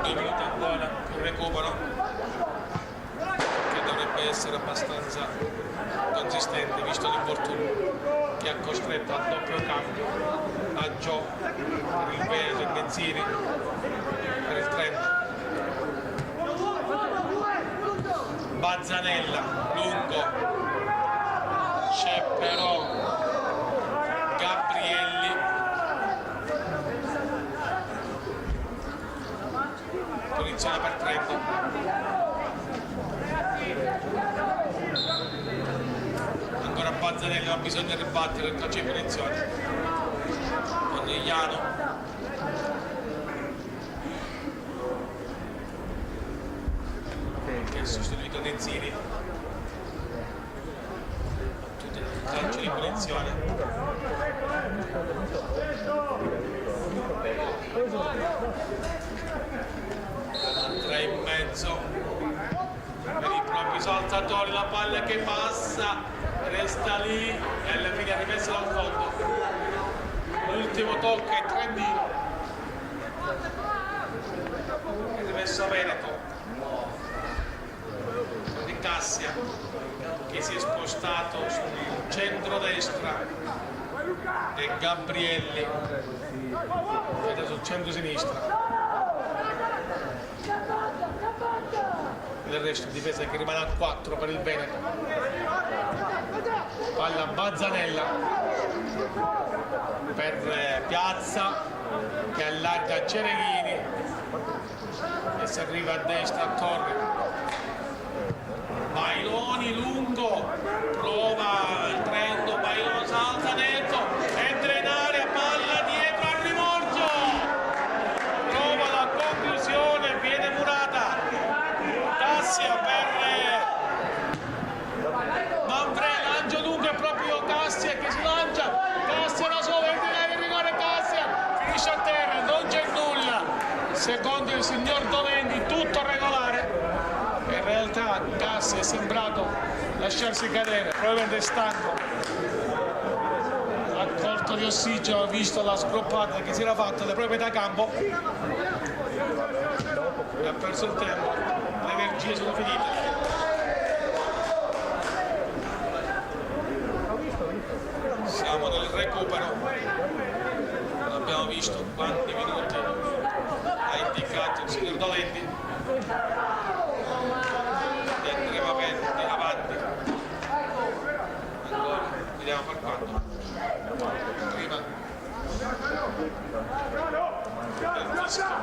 2 minuti ancora, il recupero che dovrebbe essere abbastanza consistente visto l'infortunio che ha costretto al doppio cambio a Gio per il Veneto e Nezzini per il Trento. Bazzanella, lungo, c'è però Gabrielli, punizione per Trento. Ancora Bazzanelli, ma bisogna ribattere il calcio di punizione. Conigliano, che ha sostituito Nezzini. Tutto il calcio di punizione. 3 in mezzo per i propri saltatori, la palla che passa, resta lì e alla fine è rimessa dal fondo. L'ultimo tocco è Trentino, è rimesso a Veneto. Di Cassia che si è spostato sul centro-destra e Gabrielli che è sul centro-sinistra. Del resto difesa che rimane a 4 per il Veneto. Palla Bazzanella per Piazza che allarga Cereghini e si arriva a destra a Torre. Bailoni lungo, prova il Trento, Bailoni salta netto, entra in area, palla dietro al rimorso, prova la conclusione, viene murata. Cassia per Manfredi, lancio lungo, è proprio Cassia che si lancia, Cassia da solo, entra in area, rigore Cassia, finisce a terra, non c'è nulla, secondo il signor Doventi tutto regolare. In realtà Cassia è sembrato lasciarsi cadere, probabilmente è stanco, a corto di ossigeno, visto la sgroppata che si era fatta alle proprie da campo e ha perso il tempo, le energie sono finite. Siamo nel recupero, non abbiamo visto quanti minuti ha indicato il signor Dolenti. Andremo avanti ancora, vediamo per quanto. Prima del fischio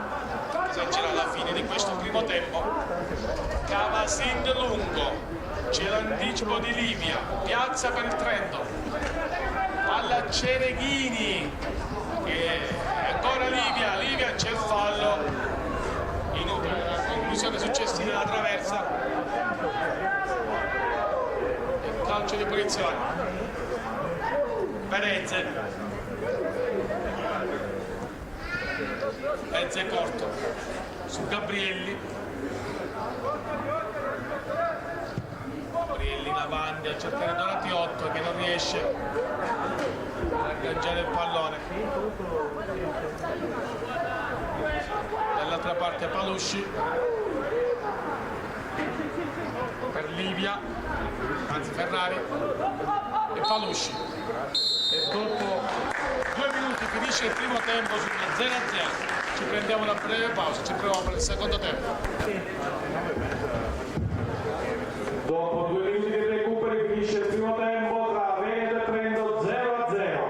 esagerà alla fine di questo primo tempo. Cavasin lungo, c'è l'anticipo di Livia, Piazza per il Trento, palla Cereghini che ancora Livia, c'è il fallo inutile, la conclusione successiva della traversa e calcio di punizione per Eze corto su Gabrielli in avanti a cercare Donati 8 che non riesce a agganciare il pallone. Dall'altra parte Palusci per Livia, anzi Ferrari e Palusci, e dopo 2 minuti finisce il primo tempo sul 0-0. Ci prendiamo una breve pausa, ci proviamo per il secondo tempo. Dopo 2 minuti di recupero finisce il primo tempo tra Veneto e Trento 0-0.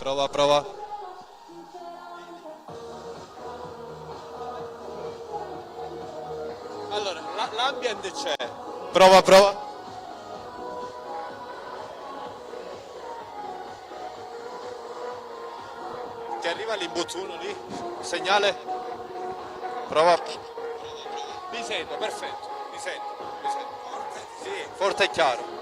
Prova, prova. Allora, l'ambient c'è. Prova, prova. Ti arriva l'imbuzzuno lì? Segnale? Prova. Mi sento, perfetto. Mi sento, mi sento. Sì, forte e chiaro.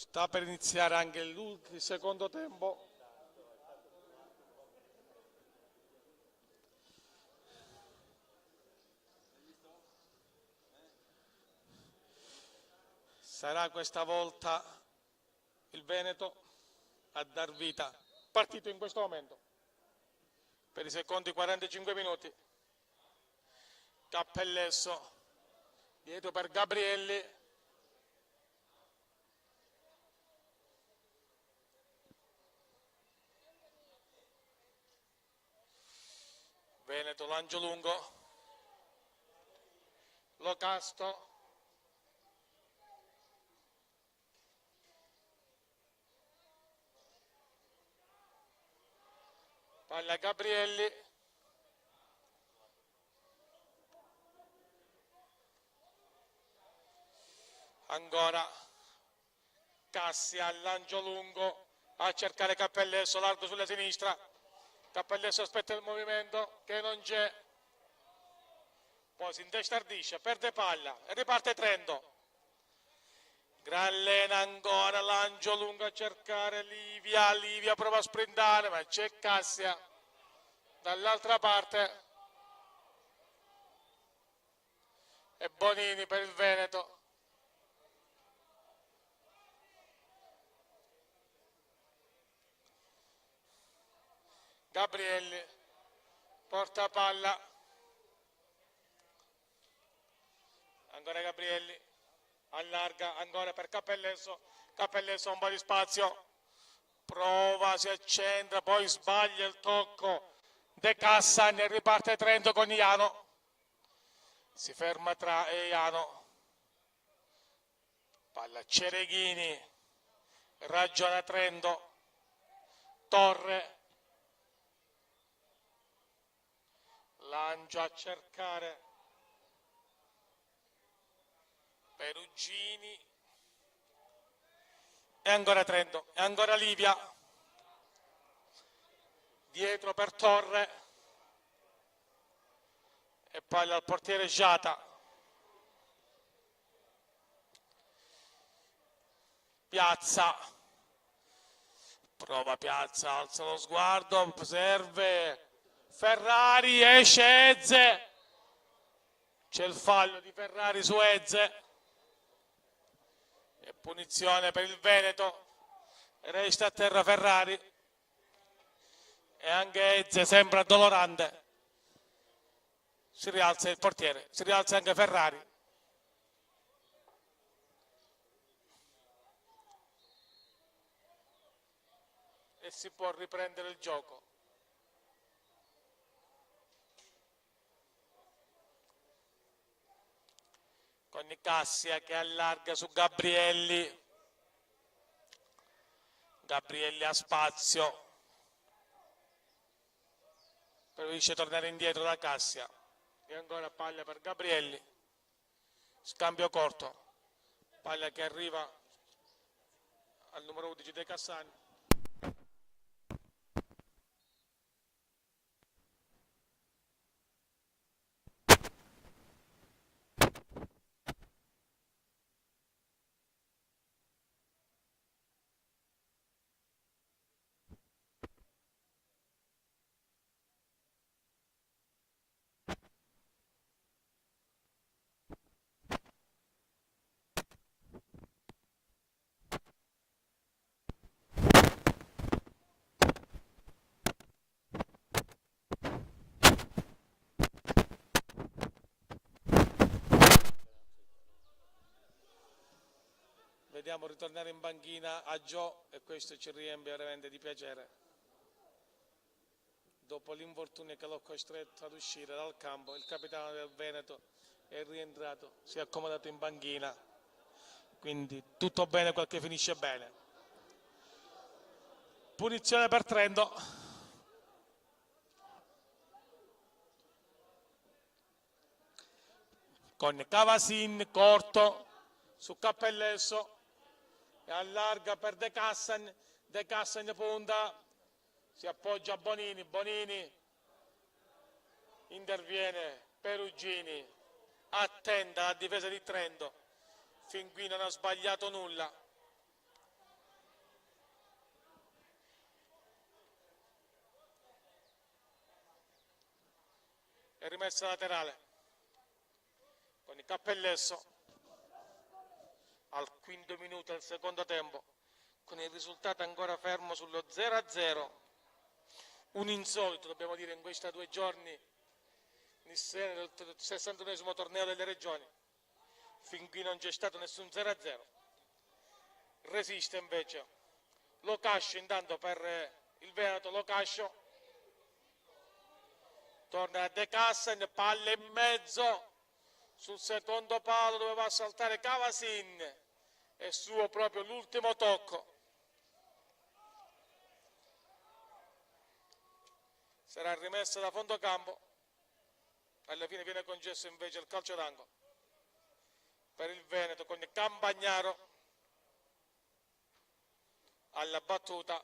Sta per iniziare anche il secondo tempo. Sarà questa volta il Veneto a dar vita. Partito in questo momento per i secondi 45 minuti. Cappellesso dietro per Gabrielli. Veneto lancio lungo. Locasto. Palla Gabrielli. Ancora Cassia al lancio lungo a cercare Cappellesso, largo sulla sinistra. Cappellesso aspetta il movimento che non c'è, poi si intestardisce, perde palla e riparte Trento. Gran Lena ancora, lancio lungo a cercare Livia prova a sprintare ma c'è Cassia dall'altra parte e Bonini per il Veneto. Gabrielli porta palla, ancora Gabrielli, allarga ancora per Cappellesso, Cappellesso ha un po' di spazio, prova, si accentra, poi sbaglia il tocco, De Cassan e riparte Trento con Iano, si ferma tra Iano, palla Cereghini, ragiona Trento, Torre, lancio a cercare Perugini e ancora Trento e ancora Livia dietro per Torre e palla al portiere Giata. Piazza prova, Piazza alza lo sguardo, serve Ferrari, esce Ezze, c'è il fallo di Ferrari su Ezze e punizione per il Veneto, resta a terra Ferrari e anche Ezze sembra addolorante, si rialza il portiere, si rialza anche Ferrari. E si può riprendere il gioco. Con Cassia che allarga su Gabrielli, Gabrielli ha spazio, preferisce tornare indietro da Cassia e ancora palla per Gabrielli, scambio corto, palla che arriva al numero 11 De Cassani. Vediamo ritornare in banchina a Gio e questo ci riempie veramente di piacere. Dopo l'infortunio che l'ho costretto ad uscire dal campo, il capitano del Veneto è rientrato, si è accomodato in banchina, quindi tutto bene quel che finisce bene. Punizione per Trento. Con Cavasin corto su Cappellesso e allarga per De Cassan punta, si appoggia a Bonini, Bonini interviene Perugini, attenta la difesa di Trento, fin qui non ha sbagliato nulla, e rimessa laterale con il Cappellesso al quinto minuto del secondo tempo, con il risultato ancora fermo sullo 0-0, un insolito dobbiamo dire in questi 2 giorni nel 61esimo torneo delle regioni. Fin qui non c'è stato nessun 0-0. Resiste invece Locascio, intanto per il Veneto. Locascio torna a De Cassen, palla in mezzo sul secondo palo dove va a saltare Cavasin, è suo proprio l'ultimo tocco. Sarà rimessa da fondo campo, alla fine viene concesso invece il calcio d'angolo per il Veneto con Campagnaro alla battuta.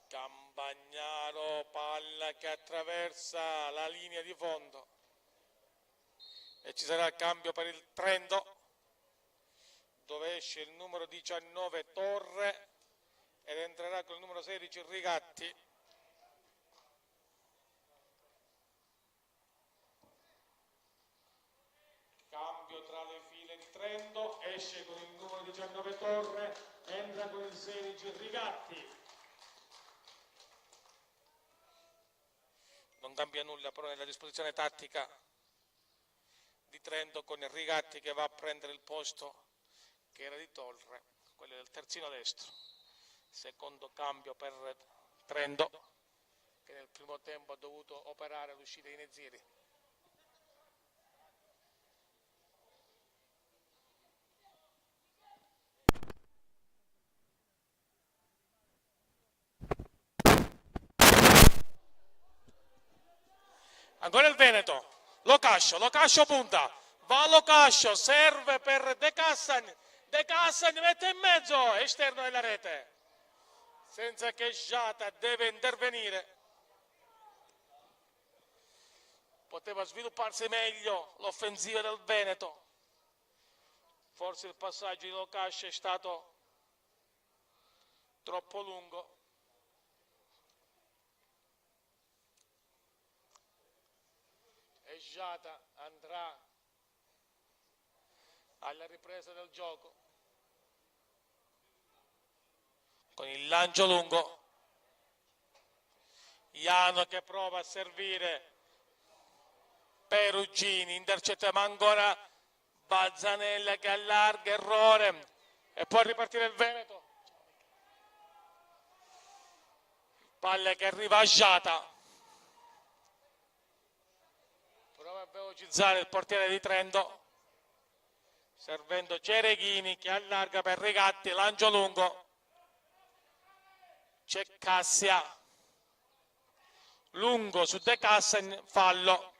Campagnaro, palla che attraversa la linea di fondo e ci sarà il cambio per il Trento, dove esce il numero 19 Torre ed entrerà con il numero 16 Rigatti. Cambio tra le file di Trento, esce con il numero 19 Torre, entra con il 16 Rigatti. Non cambia nulla però nella disposizione tattica di Trento, con il Rigatti che va a prendere il posto che era di Torre, quello del terzino destro. Secondo cambio per Trento, che nel primo tempo ha dovuto operare l'uscita di Neziri. Ancora il Veneto, Locascio punta, va Locascio, serve per De Cassen mette in mezzo, esterno della rete, senza che Giata deve intervenire. Poteva svilupparsi meglio l'offensiva del Veneto, forse il passaggio di Locascio è stato troppo lungo. Giata andrà alla ripresa del gioco con il lancio lungo. Iano che prova a servire Perugini, intercetta ma ancora Bazzanella che allarga, errore, e può ripartire il Veneto. Palla che arriva a Giata, prova a velocizzare il portiere di Trento, servendo Cereghini che allarga per Rigatti, lancio lungo, c'è Cassia, lungo su De Cassen, fallo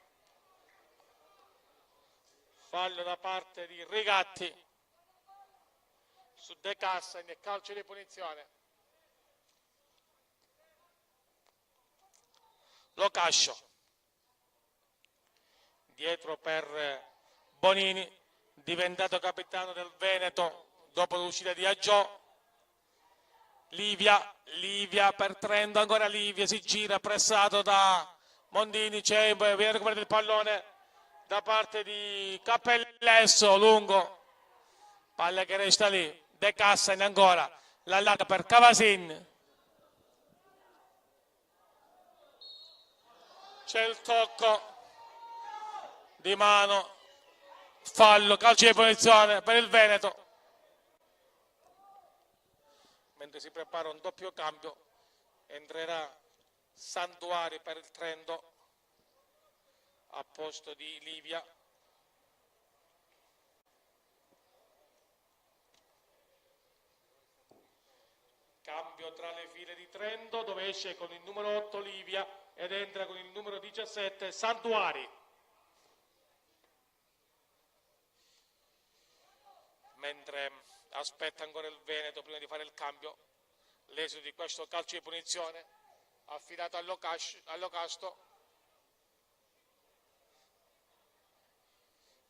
da parte di Rigatti su De Cassen e calcio di punizione. Locascio dietro per Bonini, diventato capitano del Veneto dopo l'uscita di Aggiò. Livia per Trento, ancora Livia, si gira, pressato da Mondini, viene recuperato il pallone da parte di Cappellesso, lungo, palla che resta lì, De Cassen ancora, l'allarga per Cavasin, c'è il tocco di mano, fallo, calcio di punizione per il Veneto. Mentre si prepara un doppio cambio, entrerà Santuari per il Trento a posto di Livia. Cambio tra le file di Trento, dove esce con il numero 8 Livia ed entra con il numero 17 Santuari. Mentre aspetta ancora il Veneto prima di fare il cambio, l'esito di questo calcio di punizione affidato a Locasto.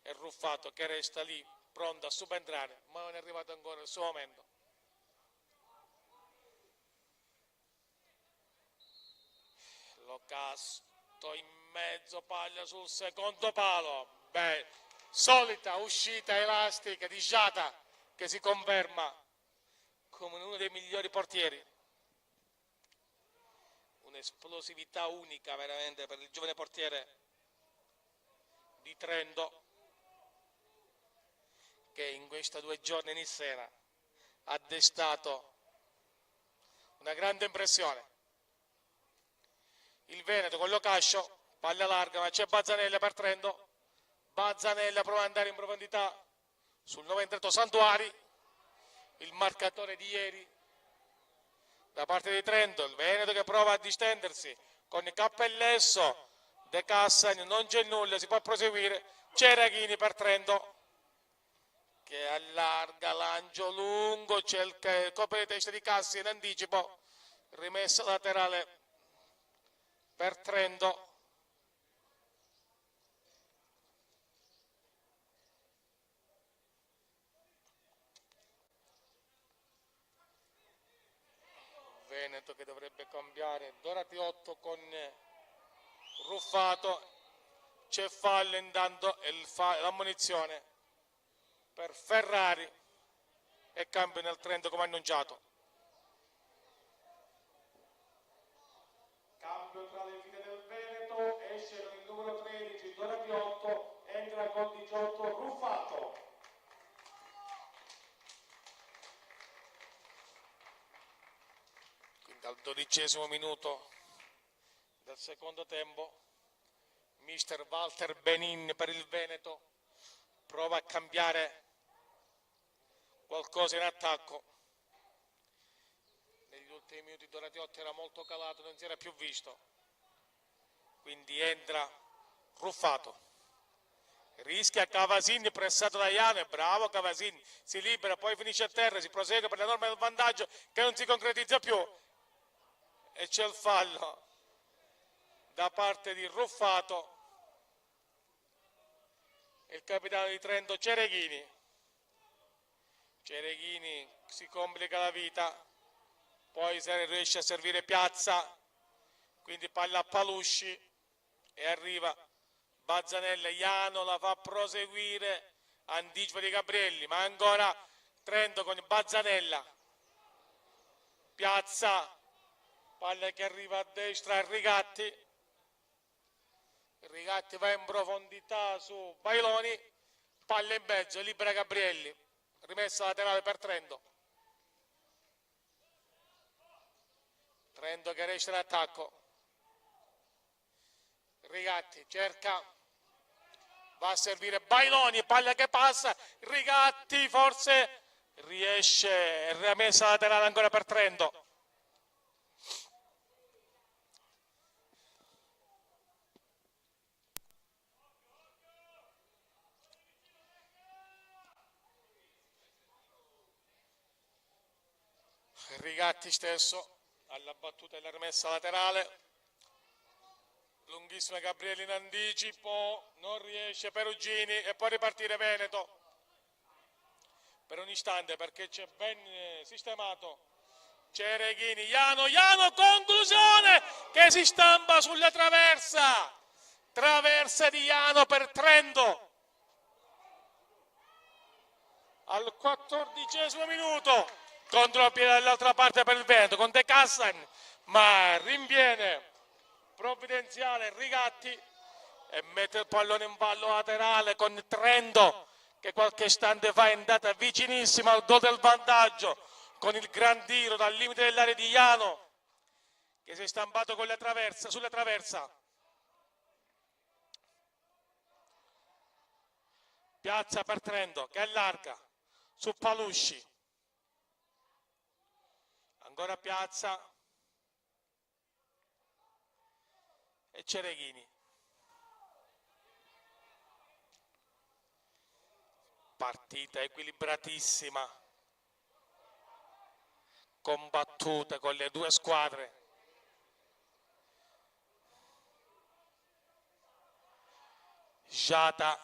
e Ruffato che resta lì pronto a subentrare, ma non è arrivato ancora il suo momento. Locasto in mezzo, paglia sul secondo palo. Beh, solita uscita elastica di Jata che si conferma come uno dei migliori portieri. Un'esplosività unica veramente per il giovane portiere di Trento, che in questi 2 giorni in Nissena ha destato una grande impressione. Il Veneto con Locascio, palla larga, ma c'è Bazzanella per Trento. Bazzanella prova ad andare in profondità sul 93 Santuari, il marcatore di ieri da parte di Trento. Il Veneto che prova a distendersi con il Cappellesso, De Cassani, non c'è nulla, si può proseguire. Cerachini per Trento che allarga, lancio lungo, c'è il colpo di testa di Cassi in anticipo, rimessa laterale per Trento. Veneto che dovrebbe cambiare, Dorati 8 con Ruffato, c'è fallo intanto e l'ammonizione per Ferrari e cambio nel Trento come annunciato. Cambio tra le file del Veneto, esce con il numero 13 Dorati 8, entra con 18 Ruffato. Quindi al 12° minuto del secondo tempo mister Walter Benin per il Veneto prova a cambiare qualcosa in attacco. Negli ultimi minuti Dorati 8 era molto calato, non si era più visto, quindi entra Ruffato, rischia Cavasini pressato da Iano, è bravo Cavasini, si libera, poi finisce a terra, si prosegue per l'enorme vantaggio che non si concretizza più e c'è il fallo da parte di Ruffato. Il capitano di Trento Cerechini si complica la vita, poi se riesce a servire Piazza, quindi palla a Palusci e arriva Bazzanella, Iano la fa proseguire, anticipo di Gabrielli, ma ancora Trento con Bazzanella, Piazza, palla che arriva a destra a Rigatti va in profondità su Bailoni, palla in mezzo, libera Gabrielli, rimessa laterale per Trento. Trento che resta in attacco, Rigatti cerca, va a servire Bailoni, palla che passa, Rigatti forse riesce, rimessa laterale ancora per Trento. Rigatti stesso alla battuta e la rimessa laterale, lunghissima Gabrielli in anticipo, non riesce Perugini e può ripartire Veneto per un istante perché c'è ben sistemato Cerechini, Iano, conclusione che si stampa sulla traversa di Iano per Trento al 14° minuto. Contropiede dall'altra parte per il Veneto con De Cassan, ma rinviene provvidenziale Rigatti e mette il pallone in ballo laterale con Trento che qualche istante fa è andata vicinissima al gol del vantaggio con il gran tiro dal limite dell'area di Iano che si è stampato con sulla traversa. Piazza per Trento che allarga su Palusci, ancora Piazza e Cerechini. Partita equilibratissima, combattuta con le due squadre. Jata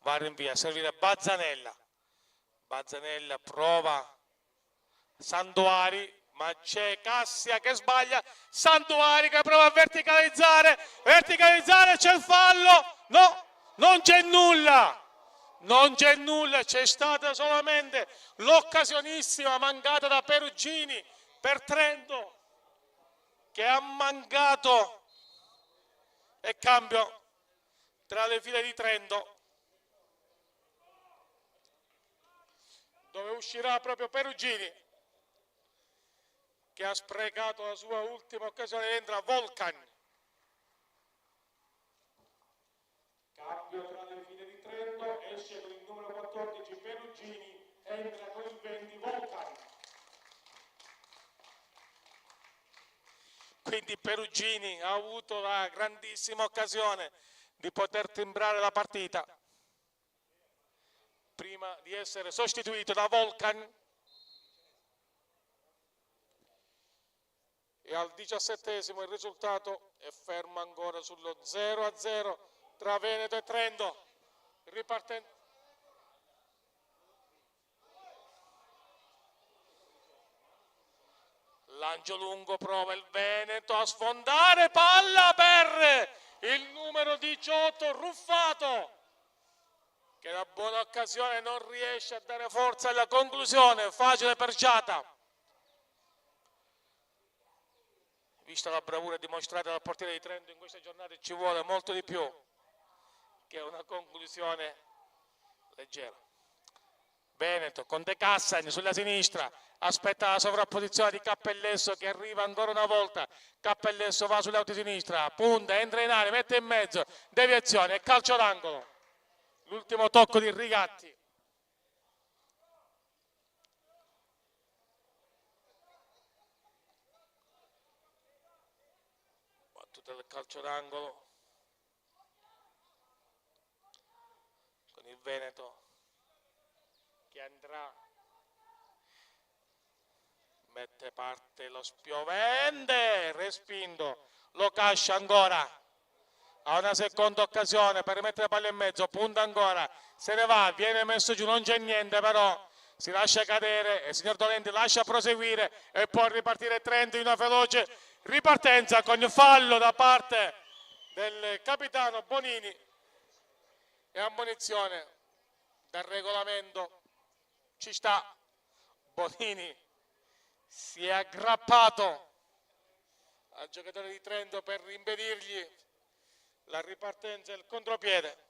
va a rinvia a servire Bazzanella. Bazzanella prova Santuari, ma c'è Cassia che sbaglia, Santuari che prova a verticalizzare, c'è il fallo, no, non c'è nulla, c'è stata solamente l'occasionissima mancata da Perugini per Trento, che ha mancato, e cambio tra le file di Trento, dove uscirà proprio Perugini, che ha sprecato la sua ultima occasione. Entra Volcan. Cambio tra le file di Trento, esce con il numero 14 Perugini, entra con il 20 Volcan. Quindi Perugini ha avuto la grandissima occasione di poter timbrare la partita prima di essere sostituito da Volcan. E al 17esimo il risultato è fermo ancora sullo 0-0 tra Veneto e Trento. Ripartendo. Lancio lungo, prova il Veneto a sfondare, palla per il numero 18 Ruffato, che da buona occasione non riesce a dare forza alla conclusione, facile per Giata. Vista la bravura dimostrata dal portiere di Trento in queste giornate, ci vuole molto di più che una conclusione leggera. Veneto con De Cassagni sulla sinistra, aspetta la sovrapposizione di Cappellesso che arriva ancora una volta. Cappellesso va sull'auto sinistra, punta, entra in area, mette in mezzo, deviazione e calcio d'angolo. L'ultimo tocco di Rigatti. Battuta del calcio d'angolo con il Veneto che andrà, mette parte lo spiovente, respinto, lo cascia ancora, ha una seconda occasione per rimettere la palla in mezzo, punta ancora, se ne va, viene messo giù, non c'è niente, però si lascia cadere e il signor Dolenti lascia proseguire e può ripartire Trento in una veloce ripartenza con il fallo da parte del capitano Bonini e ammonizione dal regolamento. Ci sta, Bonini si è aggrappato al giocatore di Trento per impedirgli la ripartenza e il contropiede,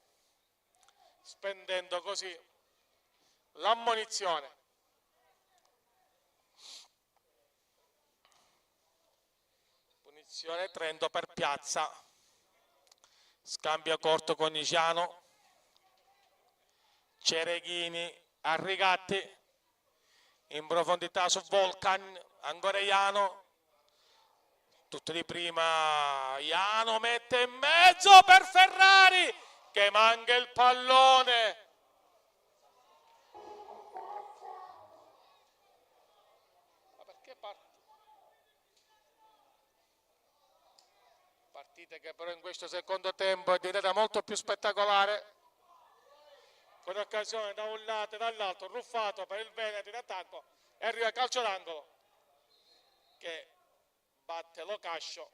spendendo così l'ammonizione. Punizione Trento per Piazza, scambio corto con Niciano, Cereghini a Rigatti, in profondità su Volcan, ancora Iano, tutto di prima, Iano mette in mezzo per Ferrari che manca il pallone. Ma perché partita che però in questo secondo tempo è diventata molto più spettacolare, con occasione da un lato e dall'altro, Ruffato per il Veneto in attacco e arriva calcio d'angolo che batte Locascio.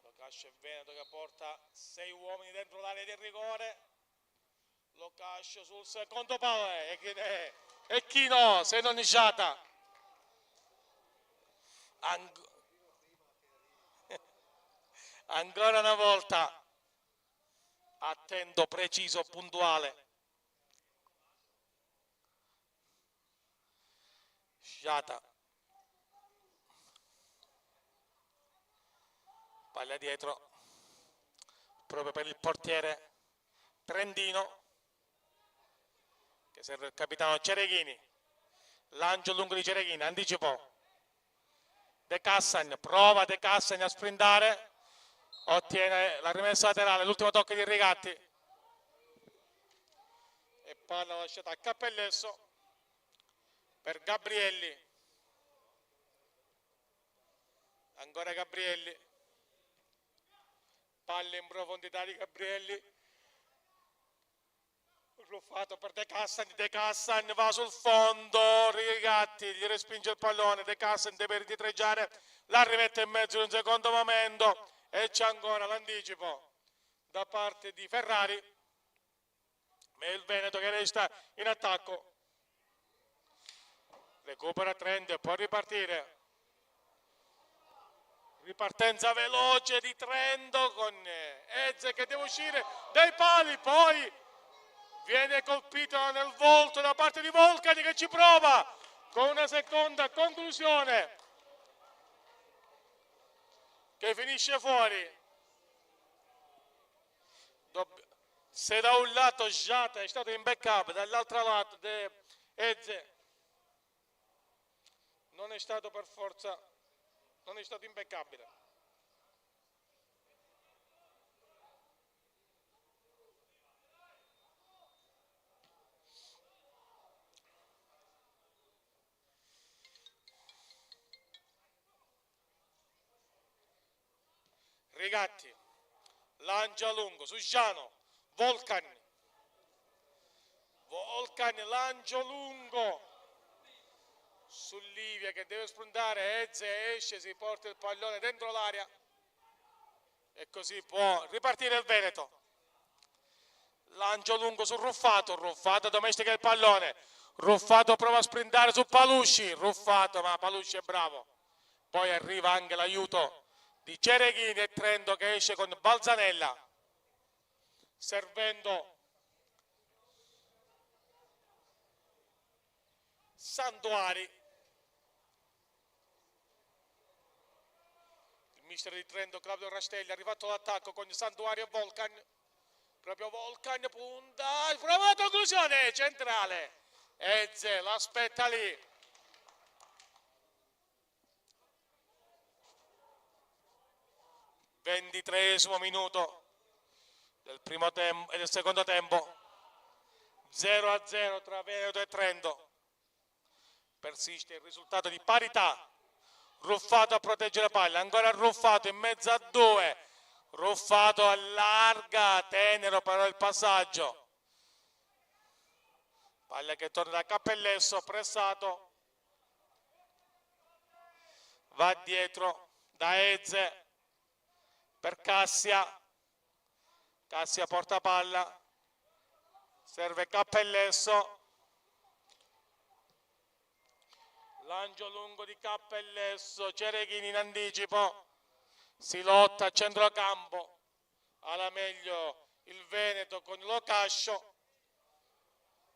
Locascio e Veneto che porta 6 uomini dentro l'area di rigore. Locascio sul secondo palo e chi no, se non Niciata. Ancora una volta attento, preciso, puntuale. Sciata, palla dietro proprio per il portiere trentino che serve il capitano Cereghini. Lancio lungo di Cereghini, anticipo De Cassagni, prova De Cassagni a sprintare, ottiene la rimessa laterale, l'ultimo tocco di Rigatti e palla lasciata a Cappellesso per Gabrielli, ancora Gabrielli, palla in profondità di Gabrielli, Ruffato per De Cassan va sul fondo, Rigatti gli respinge il pallone, De Cassan deve ritreggiare, la rimette in mezzo in un secondo momento e c'è ancora l'anticipo da parte di Ferrari, ma è il Veneto che resta in attacco, recupera Trent e può ripartire, ripartenza veloce di Trento con Eze che deve uscire dai pali, poi viene colpito nel volto da parte di Volcani che ci prova con una seconda conclusione che finisce fuori. Se da un lato Jata è stato in backup, dall'altro lato Eze non è stato per forza, non è stato impeccabile. Rigatti, lancia lungo, su Giano, Volcan, lancio lungo, su Livia che deve spuntare, Eze esce, si porta il pallone dentro l'area e così può ripartire il Veneto. Lancio lungo su Ruffato, Ruffato domestica il pallone, Ruffato prova a sprintare su Palusci, Ruffato ma Palusci è bravo, poi arriva anche l'aiuto di Cereghini e Trento che esce con Balzanella, servendo Santuari. Il mister di Trento Claudio Rastelli ha rifatto l'attacco con Santuari e Volcan, proprio Volcan punta, prova conclusione centrale, Eze l'aspetta lì. 23esimo minuto del primo tempo e del secondo tempo, 0-0 tra Veneto e Trento. Persiste il risultato di parità. Ruffato a proteggere la palla, ancora Ruffato in mezzo a due, Ruffato allarga, tenero però il passaggio, palla che torna da Cappellesso, pressato, va dietro da Eze per Cassia, Cassia porta palla, serve Cappellesso, lancio lungo di Cappellesso, Cereghini in anticipo, si lotta a centrocampo, alla meglio il Veneto con Locascio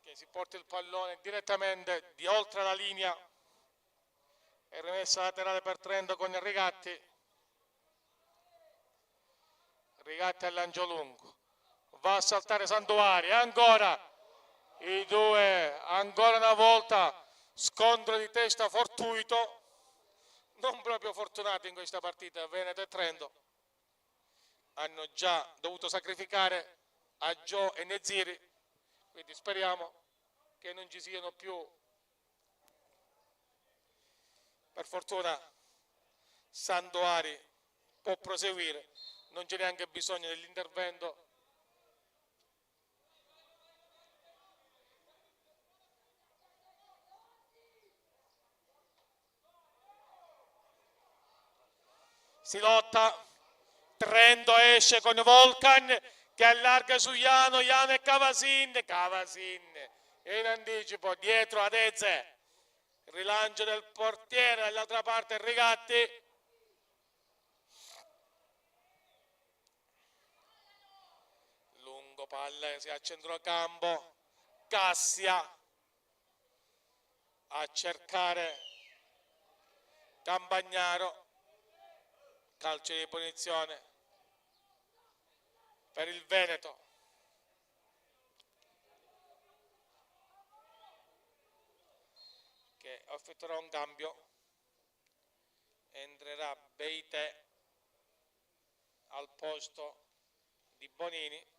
che si porta il pallone direttamente di oltre la linea e rimessa laterale per Trento con Rigatti. Rigatti al lancio lungo, va a saltare Santuari, ancora i due, ancora una volta scontro di testa fortuito, non proprio fortunato in questa partita. Veneto e Trento hanno già dovuto sacrificare a Gio e Neziri, quindi speriamo che non ci siano più. Per fortuna Santuari può proseguire, non c'è neanche bisogno dell'intervento si lotta, Trento esce con Volcan che allarga su Iano, Iano e Cavasin in anticipo dietro ad Eze, rilancio del portiere, dall'altra parte Rigatti, lungo palla si a centrocampo, Cassia a cercare Campagnaro, calcio di punizione per il Veneto. Che effettuerà un cambio, entrerà Beite al posto di Bonini.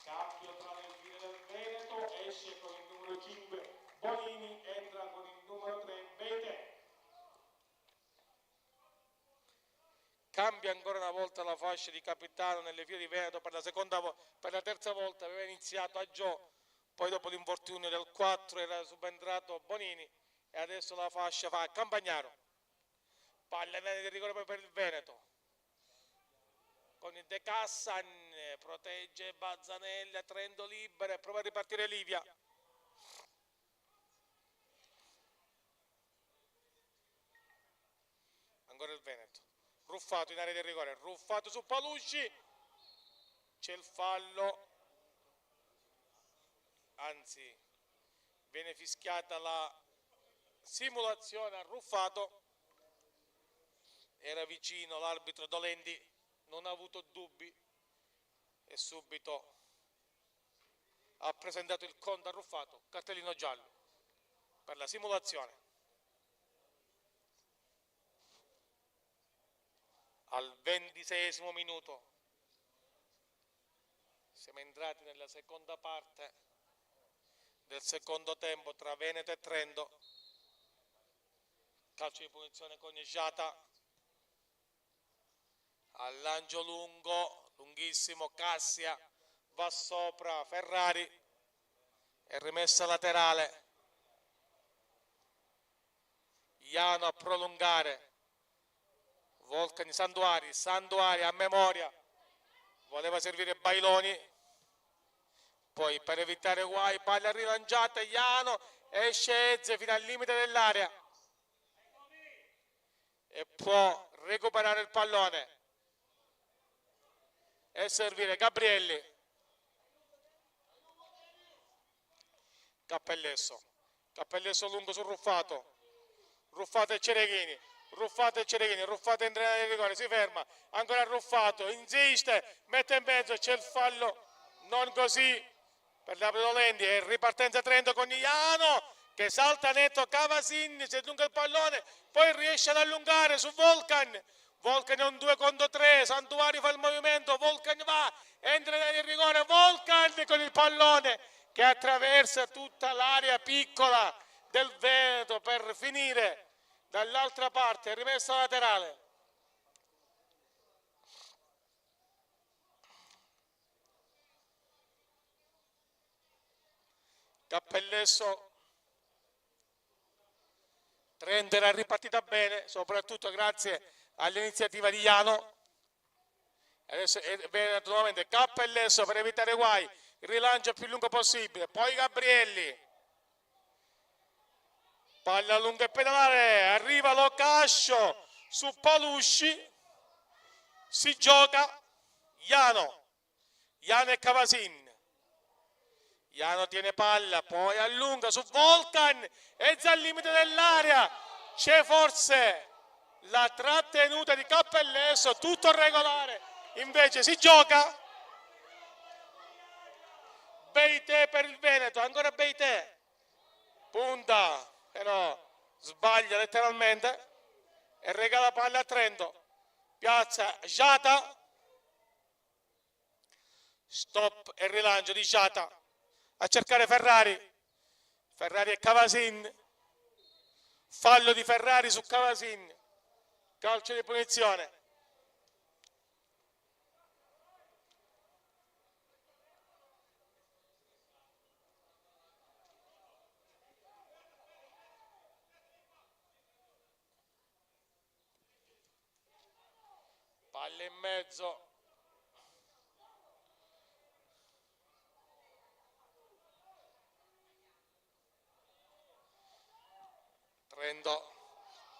Cambio tra le file del Veneto, esce con il numero numero 5 Bonini, entra con il numero 3 Beite. Cambia ancora una volta la fascia di capitano nelle file di Veneto per la terza volta, aveva iniziato a Gio, poi dopo l'infortunio del 4 era subentrato Bonini e adesso la fascia fa a Campagnaro. Palla di rigore per il Veneto. Con il De Cassan, protegge Bazzanelli, Trento libera e prova a ripartire Livia. Ancora il Veneto. Ruffato in area di rigore, Ruffato su Palusci, c'è il fallo, anzi viene fischiata la simulazione a Ruffato, era vicino l'arbitro Dolendi, non ha avuto dubbi e subito ha presentato il conto a Ruffato, cartellino giallo per la simulazione. Al 26esimo minuto siamo entrati nella seconda parte del secondo tempo tra Veneto e Trento. Calcio di punizione con Giata, al lancio lungo, lunghissimo, Cassia va sopra Ferrari e rimessa laterale. Iano a prolungare, Volcani, Santuari a memoria, voleva servire Bailoni, poi per evitare guai, palla rilanciata, Iano esce Ezze fino al limite dell'area e può recuperare il pallone e servire Gabrielli. Cappellesso lungo su Ruffato e Cereghini, Ruffato entra nel rigore, si ferma, ancora Ruffato, insiste, mette in mezzo, c'è il fallo, non così, per l'arbitro Dolendi, e ripartenza Trento con Iano, che salta netto, Cavasin, si allunga il pallone, poi riesce ad allungare su Volcan è un 2 contro 3, Santuari fa il movimento, Volcan va, entra nel rigore, Volcan con il pallone che attraversa tutta l'area piccola del Veneto per finire dall'altra parte, rimessa laterale. Cappellesso, Trento era ripartita bene, soprattutto grazie all'iniziativa di Iano. Adesso Veneto nuovamente, Cappellesso per evitare guai, il rilancio più lungo possibile, poi Gabrielli, palla lunga e pedalare, arriva Locascio su Palusci, si gioca Iano e Cavasin. Iano tiene palla, poi allunga su Volcan, e al limite dell'area, c'è forse la trattenuta di Cappellesso, tutto regolare, invece si gioca Beite per il Veneto, ancora Beite, punta, però sbaglia letteralmente e regala palla a Trento, piazza Giata, stop e rilancio di Giata a cercare Ferrari e Cavasin, fallo di Ferrari su Cavasin, calcio di punizione. Palla in mezzo,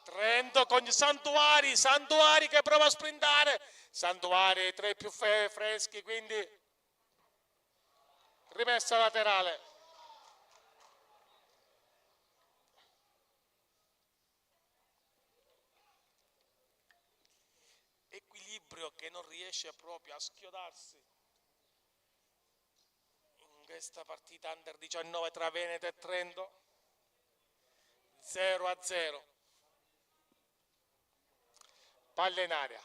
Trento con Santuari che prova a sprintare, Santuari tra i più freschi, quindi rimessa laterale. Equilibrio che non riesce proprio a schiodarsi in questa partita under 19 tra Veneto e Trento. 0-0, palla in aria,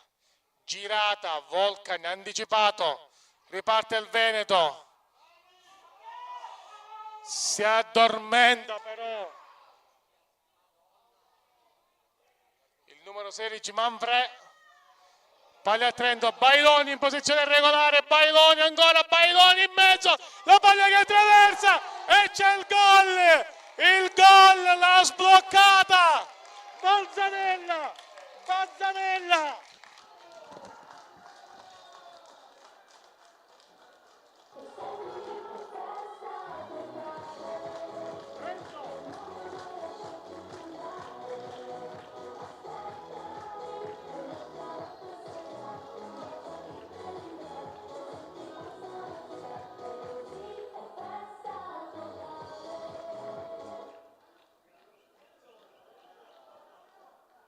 girata, Volcan anticipato, riparte il Veneto, Si addormenta però il numero 16 Manfred. Palla a Trento, Bailoni in posizione regolare, Bailoni ancora, Bailoni in mezzo, la palla che attraversa e c'è il gol l'ha sbloccata, Balzanella, Balzanella.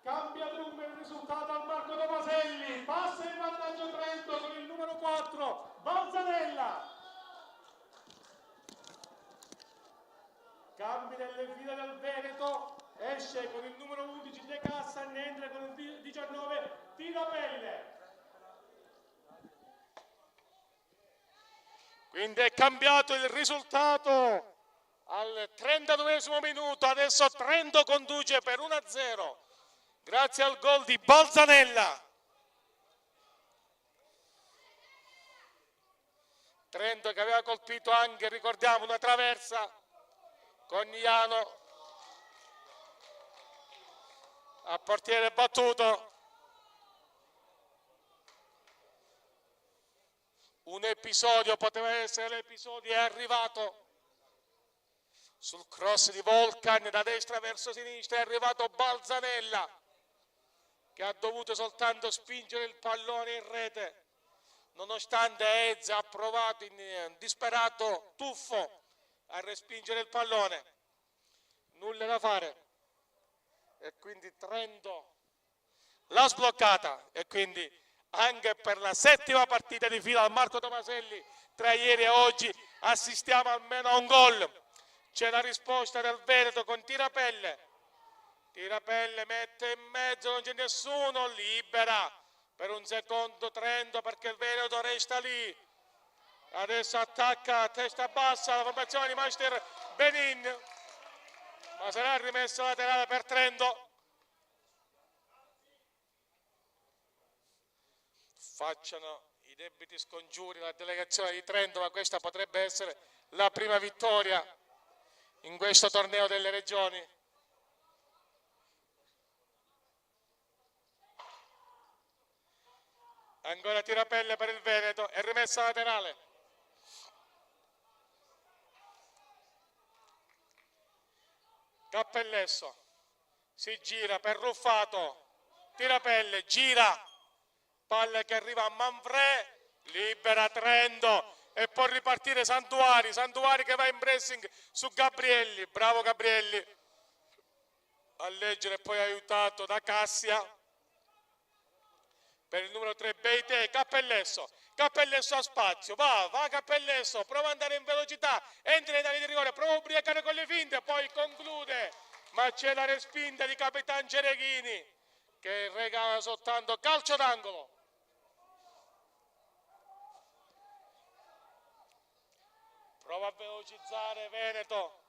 Cambia dunque il risultato al Marco Tomaselli, passa in vantaggio Trento con il numero 4, Balzanella. Cambi nelle file del Veneto, esce con il numero 11 De Cassa e entra con il 19 Tirapelle. Quindi è cambiato il risultato al 32esimo minuto, adesso Trento conduce per 1-0 grazie al gol di Balzanella. Trento che aveva colpito anche, ricordiamo, una traversa con Iano a portiere battuto. Un episodio, poteva essere l'episodio, è arrivato sul cross di Volcan da destra verso sinistra, è arrivato Balzanella che ha dovuto soltanto spingere il pallone in rete, nonostante Eze ha provato in disperato tuffo a respingere il pallone, nulla da fare e quindi Trento l'ha sbloccata e quindi anche per la 7ª partita di fila al Marco Tomaselli tra ieri e oggi assistiamo almeno a un gol. C'è la risposta del Veneto con Tirapelle, Tirapelle mette in mezzo, non c'è nessuno, libera per un secondo Trento perché il Veneto resta lì, adesso attacca a testa bassa la formazione di Master Benin, ma sarà rimessa laterale per Trento. Facciano i debiti scongiuri la delegazione di Trento, ma questa potrebbe essere la prima vittoria in questo torneo delle regioni. Ancora Tirapelle per il Veneto e rimessa laterale. Cappellesso si gira per Ruffato, Tirapelle gira, palla che arriva a Manfred, libera Trento e può ripartire Santuari, Santuari che va in pressing su Gabrielli, bravo Gabrielli a leggere, poi aiutato da Cassia per il numero 3 Beite. Cappellesso, Cappellesso ha spazio, va Cappellesso, prova ad andare in velocità, entra in area di rigore, prova a ubriacare con le finte, poi conclude, ma c'è la respinta di Capitan Cereghini che regala soltanto calcio d'angolo. Prova a velocizzare Veneto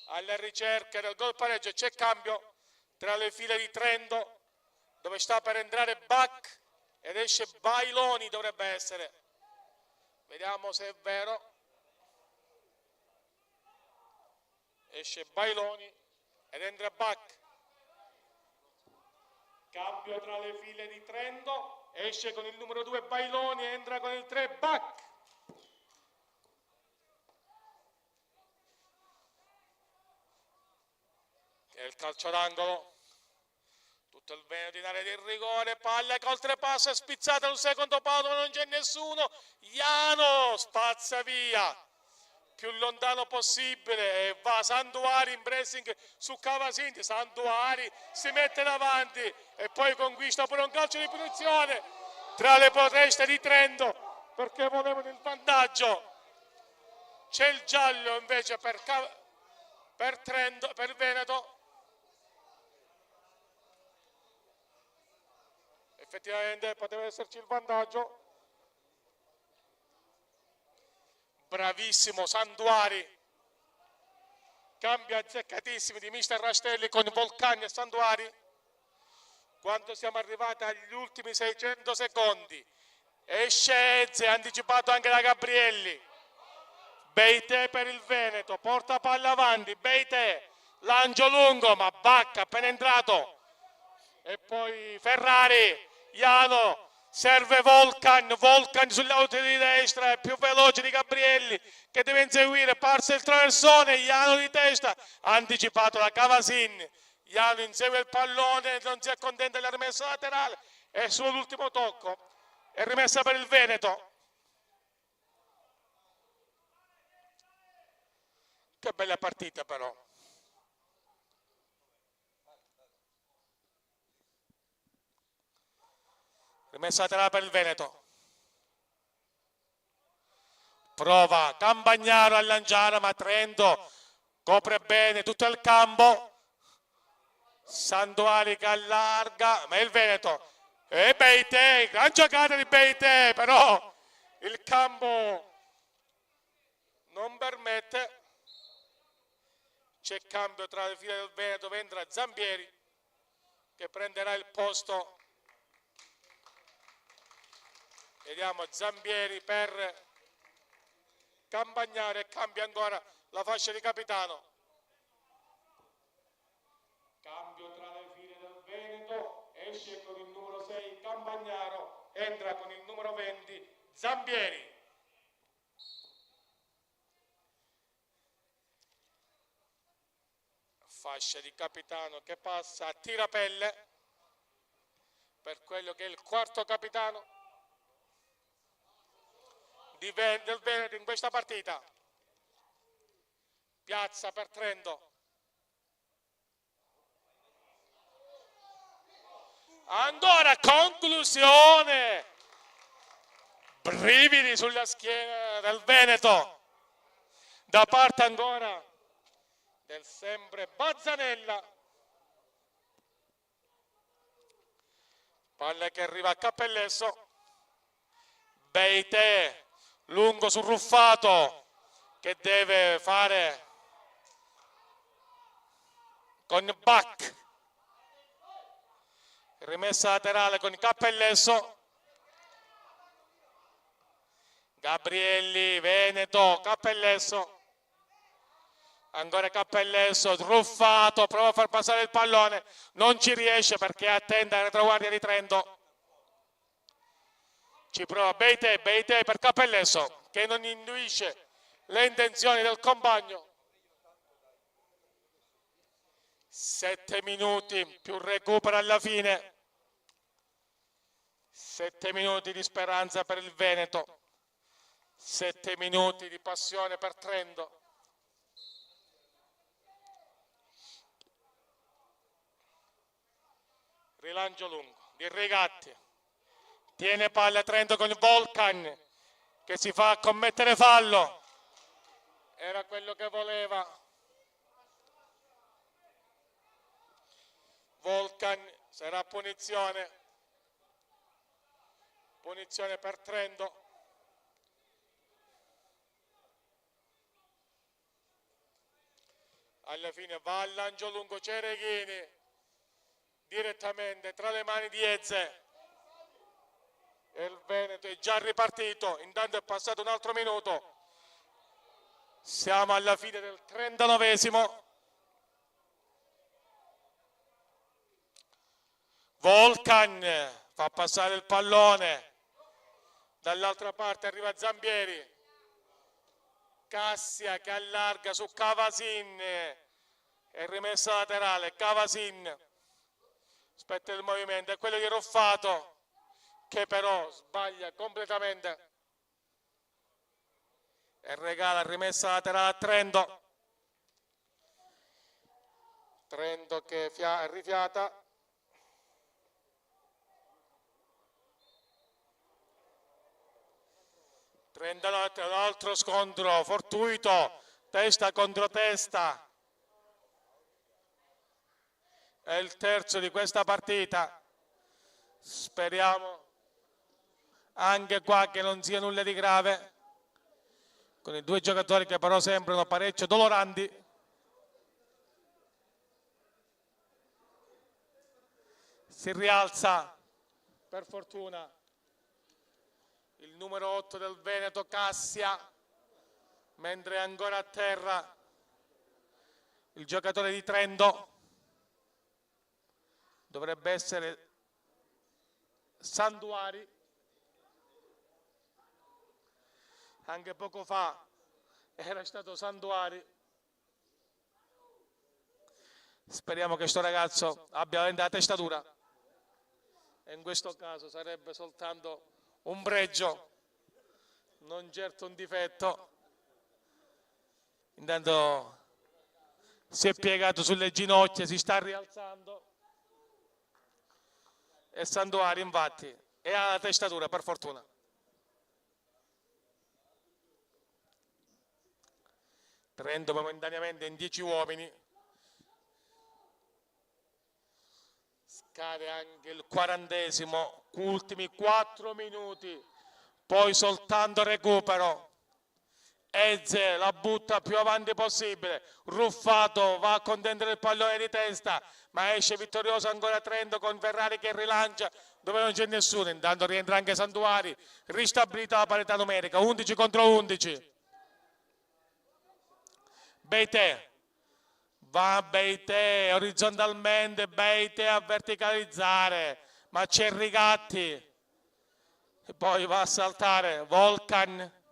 alle ricerche del gol pareggio, c'è cambio tra le file di Trento dove sta per entrare Bach ed esce Bailoni, dovrebbe essere, vediamo se è vero, esce Bailoni ed entra Bach, cambio tra le file di Trento, esce con il numero 2 Bailoni e entra con il 3 Bach. È il calcio d'angolo, tutto il Veneto in area di rigore, palla che oltrepassa, è spizzata un secondo palo, ma non c'è nessuno, Iano spazza via, più lontano possibile, e va Santuari in pressing su Cavasinti, Santuari si mette davanti e poi conquista pure un calcio di punizione tra le proteste di Trento, perché volevano il vantaggio, c'è il giallo invece per Trento, per Veneto. Effettivamente poteva esserci il vantaggio. Bravissimo Santuari Cambi azzeccatissimi di mister Rastelli con Volcani e Santuari. Quando siamo arrivati agli ultimi 600 secondi, esce Eze, anticipato anche da Gabrielli. Beite per il Veneto, porta palla avanti, Beite, lancio lungo, ma Bacca appena entrato. E poi Ferrari, Iano, serve Volcan sull'auto di destra, è più veloce di Gabrielli che deve inseguire, parse il traversone, Iano di testa, anticipato da Cavasin. Iano insegue il pallone, non si accontenta della rimessa laterale e sull'ultimo tocco è rimessa per il Veneto. Che bella partita però. Rimessa laterale per il Veneto. Prova Campagnaro a lanciare, ma Trento copre bene tutto il campo. Santuari che allarga, ma il Veneto. E Beite, gran giocata di Beite, però il campo non permette. C'è cambio tra le file del Veneto, entra Zambieri che prenderà il posto. Vediamo Zambieri per Campagnaro e cambia ancora la fascia di capitano. Cambio tra le file del Veneto, esce con il numero 6 Campagnaro, entra con il numero 20 Zambieri. Fascia di capitano che passa a tirapelle per quello che è il quarto capitano del Veneto in questa partita. Piazza per Trento. Ancora conclusione. Brividi sulla schiena del Veneto. Da parte ancora del sempre Bazzanella. Palla che arriva a Cappellesso. Beite lungo sul Ruffato che deve fare con Bach. Rimessa laterale con Cappellesso. Gabrielli, Veneto, Cappellesso. Ancora Cappellesso, Ruffato, prova a far passare il pallone, non ci riesce perché è attenta alla retroguardia di Trento. Ci prova Beite per Cappellesso che non intuisce le intenzioni del compagno. 7 minuti più recupero alla fine. 7 minuti di speranza per il Veneto. 7 minuti di passione per Trento. Rilancio lungo di Rigatti. Tiene palla Trento con il Volcan che si fa commettere fallo. Era quello che voleva. Volcan, sarà punizione. Punizione per Trento. Alla fine va al lancio lungo Cereghini direttamente tra le mani di Eze. E il Veneto è già ripartito, intanto è passato un altro minuto. Siamo alla fine del 39esimo. Volcan fa passare il pallone. Dall'altra parte arriva Zambieri. Cassia che allarga su Cavasin. E rimessa laterale. Cavasin. Aspetta il movimento, è quello di Ruffato che però sbaglia completamente e regala rimessa laterale a Trento. Trento che rifiata. Trento un altro scontro fortuito, testa contro testa. È il terzo di questa partita. Speriamo anche qua che non sia nulla di grave, con i due giocatori che però sembrano parecchio doloranti. Si rialza, per fortuna, il numero 8 del Veneto, Cassia, mentre è ancora a terra il giocatore di Trento, dovrebbe essere Santuari. Anche poco fa era stato Santuari. Speriamo che sto ragazzo abbia la testa dura, e in questo caso sarebbe soltanto un pregio, non certo un difetto. Intanto si è piegato sulle ginocchia, si sta rialzando, e Santuari infatti è alla testa dura, per fortuna. Trento momentaneamente in 10 uomini. Scade anche il 40°, ultimi 4 minuti, poi soltanto recupero. Eze la butta più avanti possibile, Ruffato va a contendere il pallone di testa, ma esce vittorioso ancora Trento con Ferrari che rilancia dove non c'è nessuno. Intanto rientra anche Santuari, ristabilita la parità numerica, 11 contro 11. Beite, va Beite orizzontalmente, Beite a verticalizzare, ma c'è Rigatti, e poi va a saltare Volcan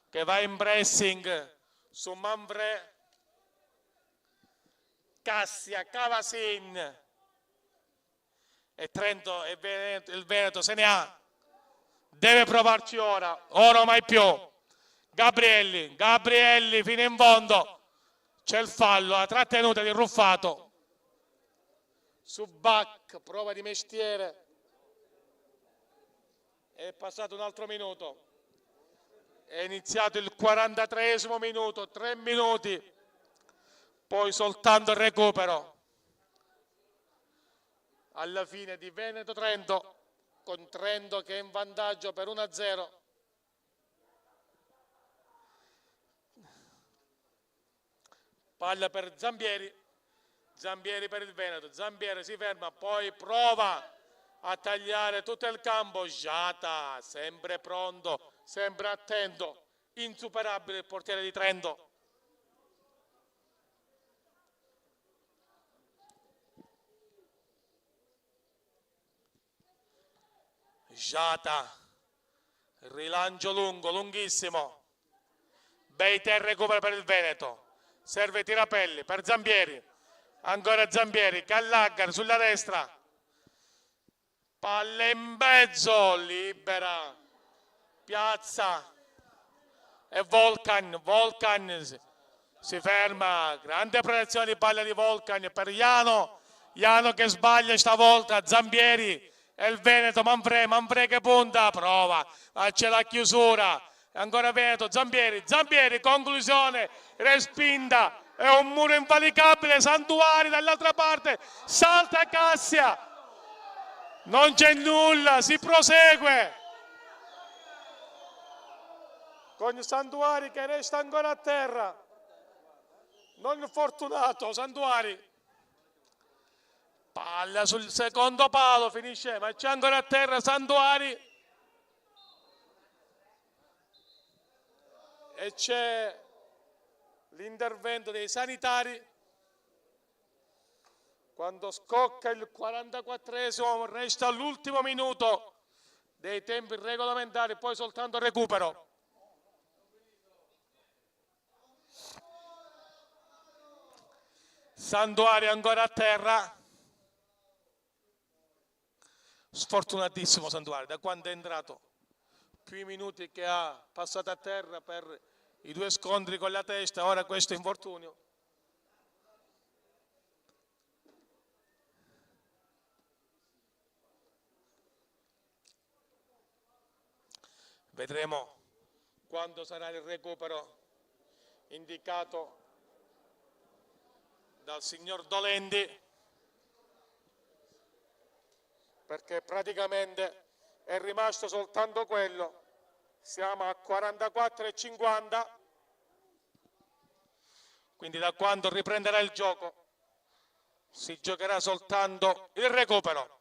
che va in pressing su Manfred, Cassia, Cavasin, e Trento e il Veneto se ne ha, deve provarci ora o mai più. Gabrielli fino in fondo, c'è il fallo, la trattenuta di Ruffato su Bach, prova di mestiere, è passato un altro minuto, è iniziato il 43° minuto, 3 minuti, poi soltanto il recupero alla fine di Veneto-Trento, con Trento che è in vantaggio per 1-0. Palla per Zampieri, Zampieri per il Veneto, Zampieri si ferma, poi prova a tagliare tutto il campo, Giata, sempre pronto, sempre attento, insuperabile il portiere di Trento. Giata, rilancio lungo, lunghissimo, Beite recupera per il Veneto. Serve Tirapelli per Zampieri, ancora Zampieri, Gallagher sulla destra, palla in mezzo, libera, piazza, e Volcan si ferma, grande protezione di palla di Volcan per Iano che sbaglia stavolta, Zampieri e il Veneto, Manfred che punta, prova, ma c'è la chiusura. Ancora Veneto, Zampieri, conclusione, respinta, è un muro invalicabile, Santuari dall'altra parte, salta Cassia, non c'è nulla, si prosegue, con Santuari che resta ancora a terra, non fortunato Santuari, palla sul secondo palo, finisce, ma c'è ancora a terra Santuari. E c'è l'intervento dei sanitari quando scocca il 44°, resta l'ultimo minuto dei tempi regolamentari, poi soltanto recupero. Santuari ancora a terra, sfortunatissimo Santuari, da quando è entrato, più i minuti che ha passato a terra per i 2 scontri con la testa, ora questo infortunio. Vedremo quando sarà il recupero indicato dal signor Dolendi, perché praticamente è rimasto soltanto quello. Siamo a 44,50, quindi da quando riprenderà il gioco Si giocherà soltanto il recupero.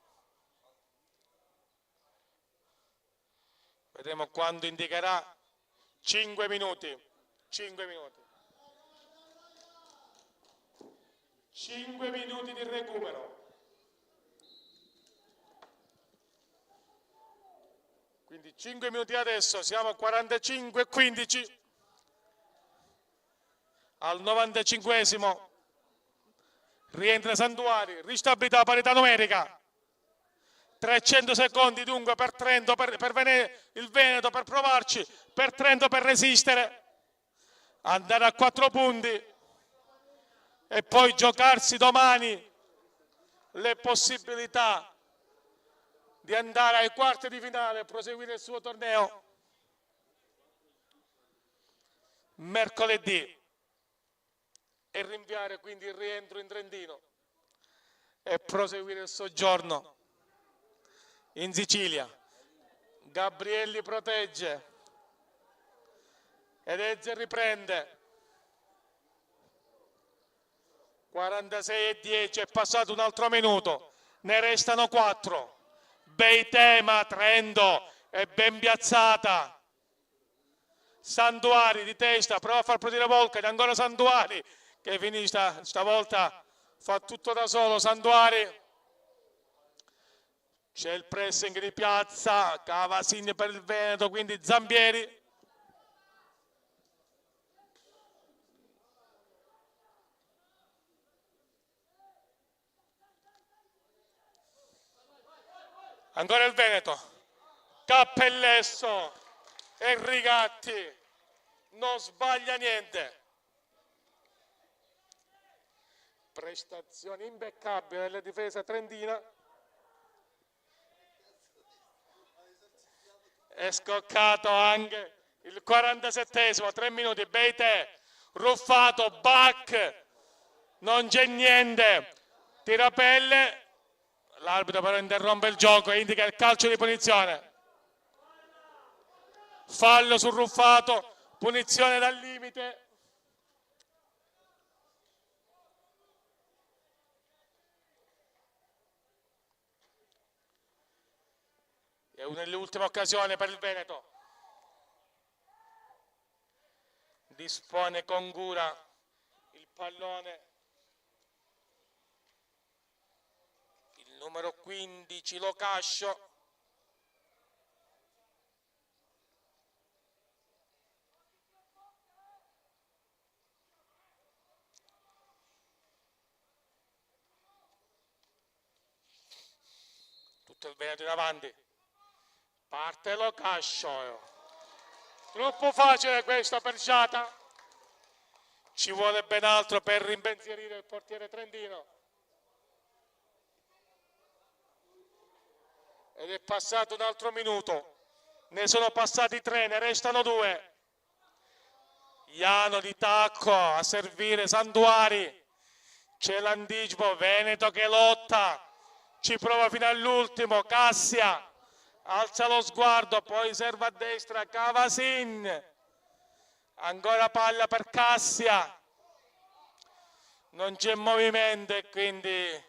Vedremo quando indicherà 5 minuti. 5 minuti. 5 minuti di recupero. Quindi 5 minuti adesso, siamo a 45-15. Al 95esimo rientra Santuari, ristabilità parità numerica. 300 secondi dunque per Trento, per il Veneto per provarci, per Trento per resistere, andare a 4 punti e poi giocarsi domani le possibilità di andare ai quarti di finale e proseguire il suo torneo mercoledì e rinviare quindi il rientro in Trentino e proseguire il soggiorno in Sicilia. Gabrielli protegge ed Ezze riprende. 46-10, è passato un altro minuto, ne restano 4. Bei tema, Trento è ben piazzata. Santuari di testa, prova a far partire Volcan, ancora Santuari che finisce stavolta, fa tutto da solo Santuari. C'è il pressing di piazza, Cavasin per il Veneto, quindi Zampieri. Ancora il Veneto, Cappellesso e Rigatti, non sbaglia niente. Prestazione impeccabile della difesa trentina. È scoccato anche il 47esimo, 3 minuti, Beite, Ruffato, Bach, non c'è niente, Tirapelle, l'arbitro però interrompe il gioco e indica il calcio di punizione. Fallo su Ruffato, punizione dal limite. È una delle ultime occasioni per il Veneto. Dispone con cura il pallone il numero 15 Locascio. Tutto il Veneto in avanti. Parte Locascio. Troppo facile questa per Giata. Ci vuole ben altro per rimpensierire il portiere trentino. Ed è passato un altro minuto. Ne sono passati 3, ne restano 2. Iano di tacco a servire Santuari. C'è l'anticipo, Veneto che lotta. Ci prova fino all'ultimo, Cassia. Alza lo sguardo, poi serve a destra, Cavasin. Ancora palla per Cassia. Non c'è movimento e quindi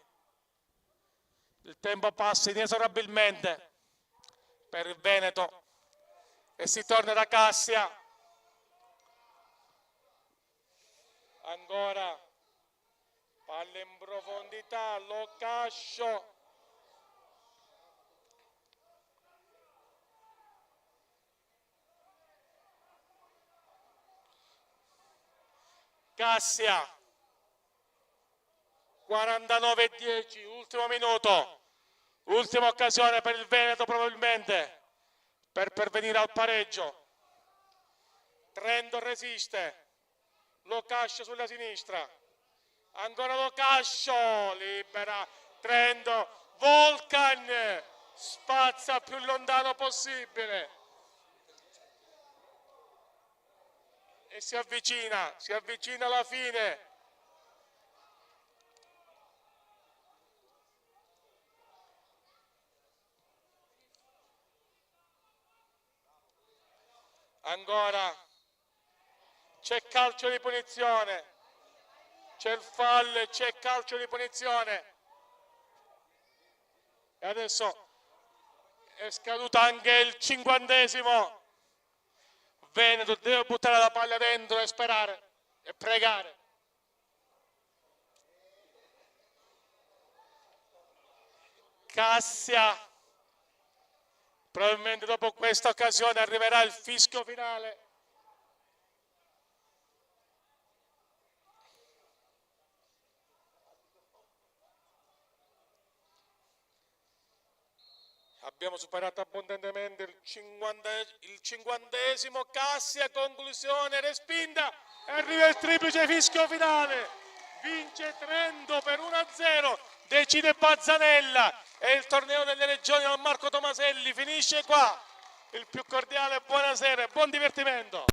il tempo passa inesorabilmente per il Veneto e si torna da Cassia. Ancora palla in profondità, Locascio. Cassia, 49-10, ultimo minuto, ultima occasione per il Veneto probabilmente per pervenire al pareggio. Trento resiste, Locascio sulla sinistra, ancora Locascio, libera Trento, Volcan spazza più lontano possibile. E si avvicina alla fine. Ancora c'è calcio di punizione, c'è il fallo, c'è calcio di punizione. E adesso è scaduto anche il 50°. Veneto deve buttare la palla dentro e sperare e pregare. Cassia, probabilmente dopo questa occasione arriverà il fischio finale. Abbiamo superato abbondantemente il 50°, Cassia, conclusione, respinta, e arriva il triplice fischio finale, vince Trento per 1-0, decide Bazzanella e il torneo delle regioni al Marco Tomaselli finisce qua. Il più cordiale buonasera e buon divertimento.